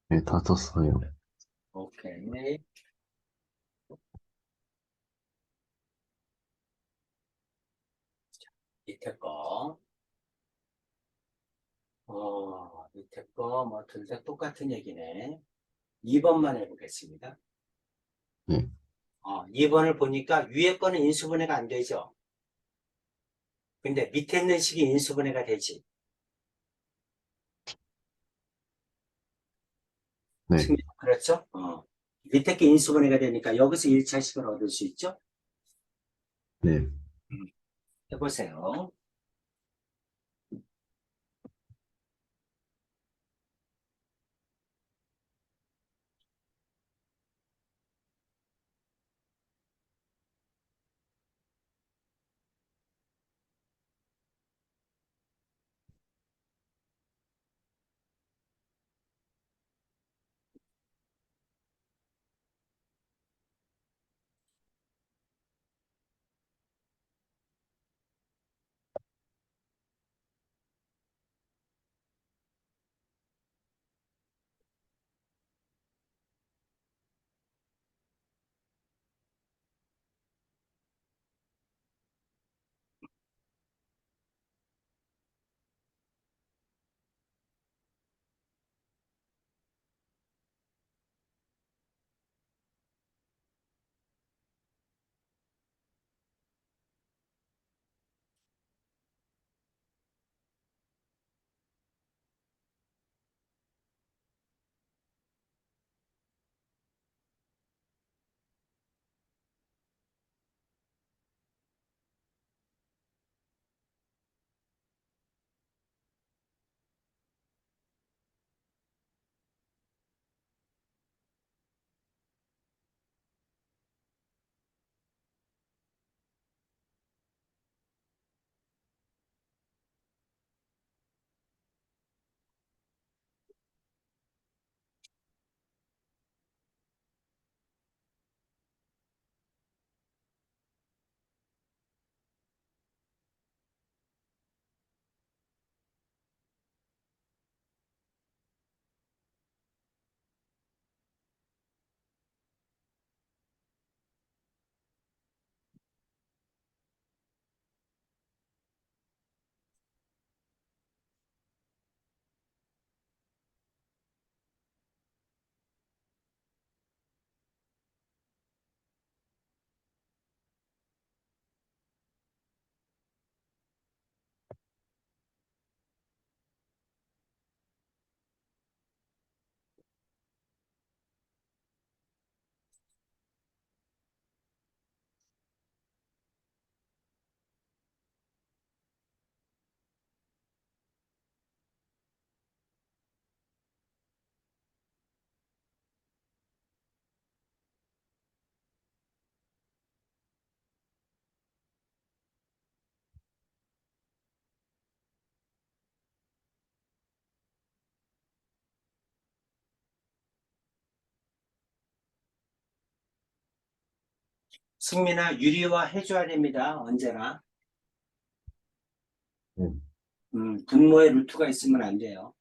네, 다 썼어요. 오케이. 밑에 거. 밑에 거, 뭐, 둘 다 똑같은 얘기네. 2번만 해보겠습니다. 네, 2번을 보니까 위에 거는 인수분해가 안 되죠. 근데 밑에 있는 식이 인수분해가 되지. 네, 그렇죠? 밑에 게 인수분해가 되니까 여기서 1차식을 얻을 수 있죠? 네. 음, 해보세요. 승민아, 유리화 해줘야 됩니다. 언제나. 네. 분모에 루트가 있으면 안 돼요.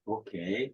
오케이.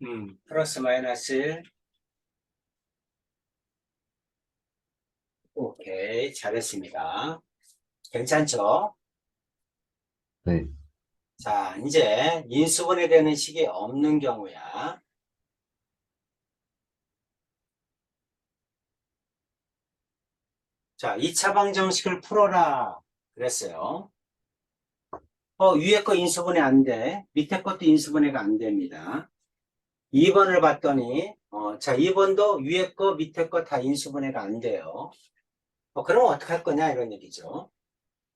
플러스 마이너스 1. 오케이, 잘했습니다. 괜찮죠? 네. 자, 이제 인수분해 되는 식이 없는 경우야. 자, 2차 방정식을 풀어라 그랬어요. 위에 거 인수분해 안 돼. 밑에 것도 인수분해가 안 됩니다. 2번을 봤더니 자, 2번도 위에 거 밑에 거 다 인수분해가 안 돼요. 그럼 어떻게 할 거냐 이런 얘기죠.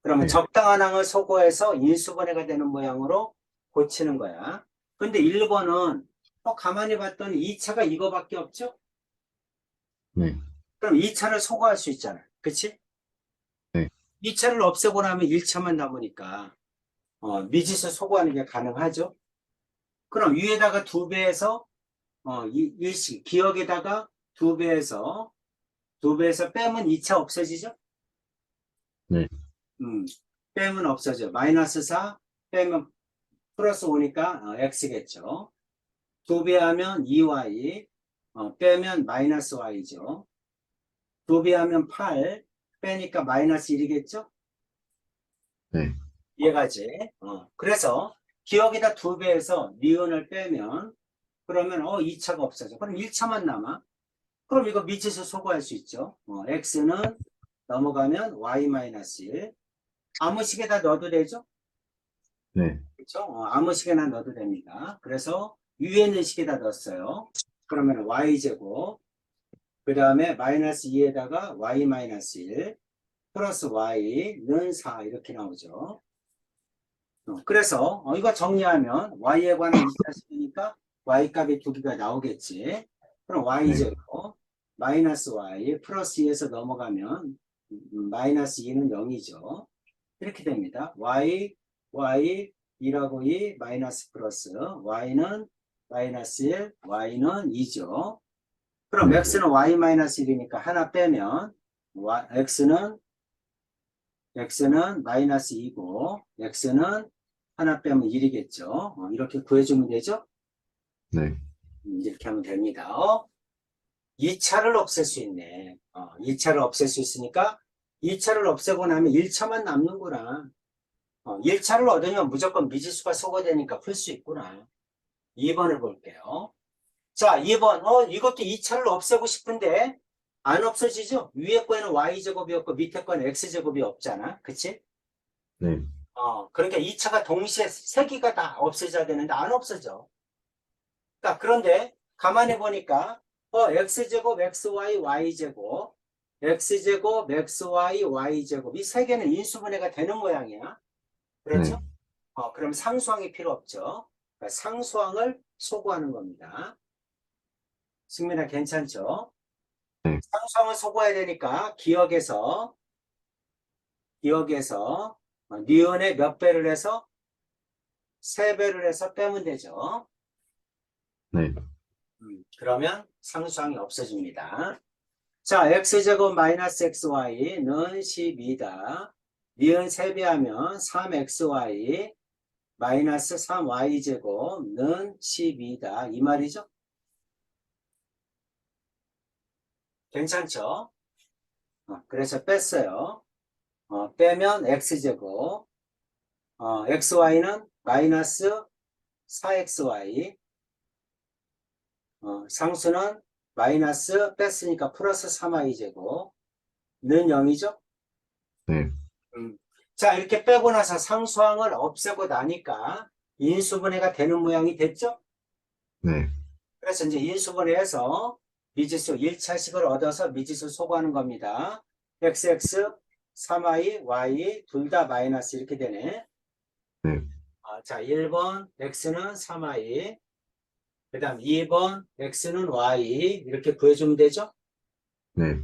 그러면 네. 적당한 항을 소거해서 인수분해가 되는 모양으로 고치는 거야. 근데 1번은 가만히 봤더니 2차가 이거밖에 없죠? 네. 그럼 2차를 소거할 수 있잖아. 그치? 네. 2차를 없애고 나면 1차만 남으니까 미지수 소거하는 게 가능하죠? 그럼 위에다가 2배에서 기억에다가 2배에서 빼면 2차 없어지죠? 네. 빼면 없어져. 마이너스 4 빼면 플러스 5니까 x겠죠. 2배 하면 2y 빼면 마이너스 y죠. 2배 하면 8 빼니까 마이너스 1이겠죠? 네. 이해가지? 그래서 기억에다 2배에서 니은을 빼면 그러면 2차가 없어져. 그럼 1차만 남아. 그럼 이거 미지수 소거할 수 있죠. x는 넘어가면 y-1 아무 식에다 넣어도 되죠? 네. 그렇죠? 아무 식에나 넣어도 됩니다. 그래서 위에 있는 식에다 넣었어요. 그러면 y제곱 그 다음에 마이너스 2에다가 y-1 플러스 y는 4 이렇게 나오죠. 그래서 이거 정리하면 y에 관한 2차식이니까 y값이 2개가 나오겠지. 그럼 y제곱 마이너스 y 플러스 2에서 넘어가면 마이너스 2는 0이죠. 이렇게 됩니다. y 2라고 2 마이너스 플러스 y는 마이너스 1 y는 2죠. 그럼 x는 y 마이너스 1이니까 하나 빼면 x는 마이너스 2고 x는 하나 빼면 1이겠죠. 이렇게 구해주면 되죠. 네. 이렇게 하면 됩니다. 2차를 없앨 수 있네. 2차를 없앨 수 있으니까 2차를 없애고 나면 1차만 남는구나. 1차를 얻으면 무조건 미지수가 소거되니까 풀 수 있구나. 2번을 볼게요. 자, 2번. 이것도 2차를 없애고 싶은데 안 없어지죠? 위에 거에는 y제곱이었고 밑에 거는 x제곱이 없잖아. 그치? 네. 그러니까 2차가 동시에 3개가 다 없어져야 되는데 안 없어져. 그러니까 그런데 가만히 보니까 x제곱, xy, y제곱, x제곱, xy, y제곱 이 3개는 인수분해가 되는 모양이야. 그렇죠? 네. 그럼 상수항이 필요 없죠. 그러니까 상수항을 소구하는 겁니다. 승민아 괜찮죠? 네. 상수항을 소구해야 되니까 기억에서 니은에 몇 배를 해서 3배를 해서 빼면 되죠. 네. 그러면 상수항이 없어집니다. 자, x제곱 마이너스 xy는 12다. 니은 3배 하면 3xy 마이너스 3y제곱는 12다. 이 말이죠? 괜찮죠? 그래서 뺐어요. 빼면 x제곱 xy는 마이너스 4xy 상수는 마이너스 뺐으니까 플러스 3y제곱 는 0이죠? 네. 자, 이렇게 빼고 나서 상수항을 없애고 나니까 인수분해가 되는 모양이 됐죠? 네. 그래서 이제 인수분해해서 미지수 1차식을 얻어서 미지수 소거하는 겁니다. xx, 3y, y 둘 다 마이너스 이렇게 되네. 네. 자, 1번 x는 3y 그 다음 2번 x는 y 이렇게 구해주면 되죠? 네.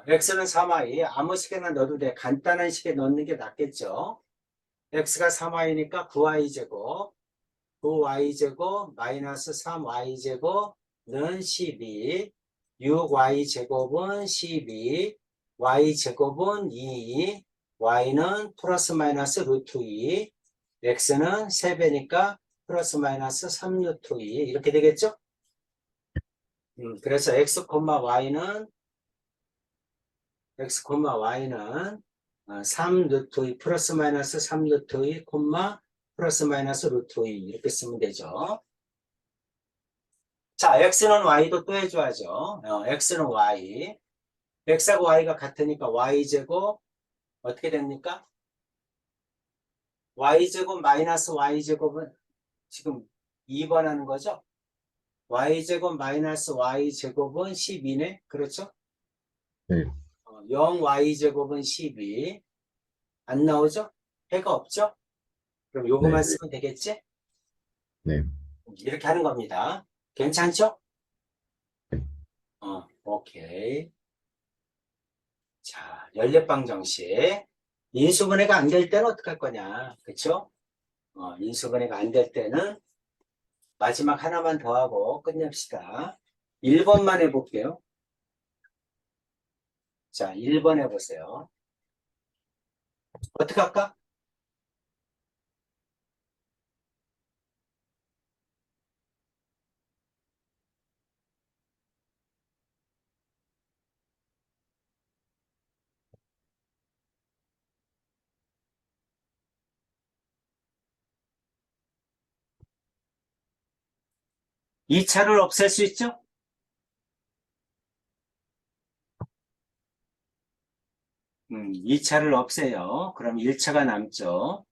x는 3y 아무 식에나 넣어도 돼. 간단한 식에 넣는 게 낫겠죠? x가 3y니까 9y제곱 9y제곱 마이너스 3y제곱는 12 6y제곱은 12 y제곱은 2 y는 플러스 마이너스 루트 2 x는 3배니까 플러스 마이너스 3루트 2 이렇게 되겠죠? 그래서 x, y는 3 루트 2 플러스 마이너스 3 루트 2 콤마 플러스 마이너스 루트 2 이렇게 쓰면 되죠. 자, x는 y도 또 해줘야죠. x는 y. x하고 y가 같으니까 y제곱 어떻게 됩니까? y제곱 마이너스 y제곱은 지금 2번 하는 거죠? y제곱 마이너스 y제곱은 12네? 그렇죠? 네. 0y제곱은 12. 안 나오죠? 해가 없죠? 그럼 요거만 네. 쓰면 되겠지? 네. 이렇게 하는 겁니다. 괜찮죠? 네. 오케이. 자, 연립방 정식. 인수분해가 안 될 때는 어떡할 거냐? 그쵸? 인수분해가 안 될 때는 마지막 하나만 더 하고 끝냅시다. 1번만 해볼게요. 자, 1번 해보세요. 어떻게 할까? 2차를 없앨 수 있죠? 2차를 없애요. 그럼 1차가 남죠.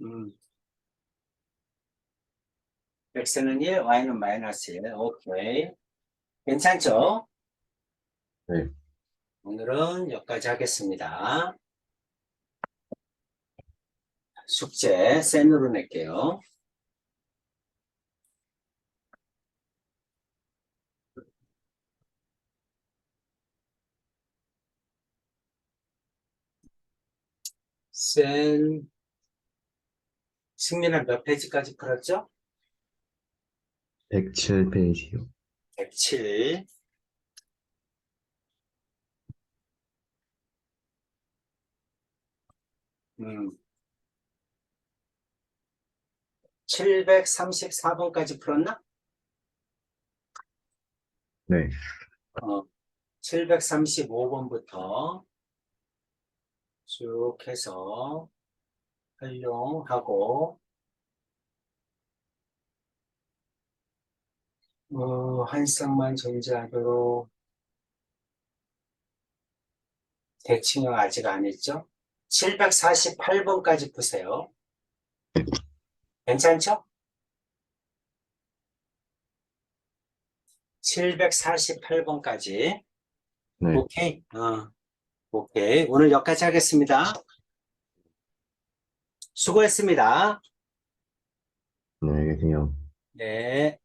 음, x는 1, y는 마이너스 1. 오케이. 괜찮죠? 네. 오늘은 여기까지 하겠습니다. 숙제 센으로 낼게요. 센, 승민아 몇 페이지까지 풀었죠? 107페이지요. 107. 734번까지 풀었나? 네. 735번부터 쭉 해서 활용하고, 한 쌍만 존재하도록 대칭형 아직 안 했죠? 748번까지 푸세요. 괜찮죠? 748번까지. 네. 오케이. 오케이. 오늘 여기까지 하겠습니다. 수고했습니다. 네, 알겠습니다. 네.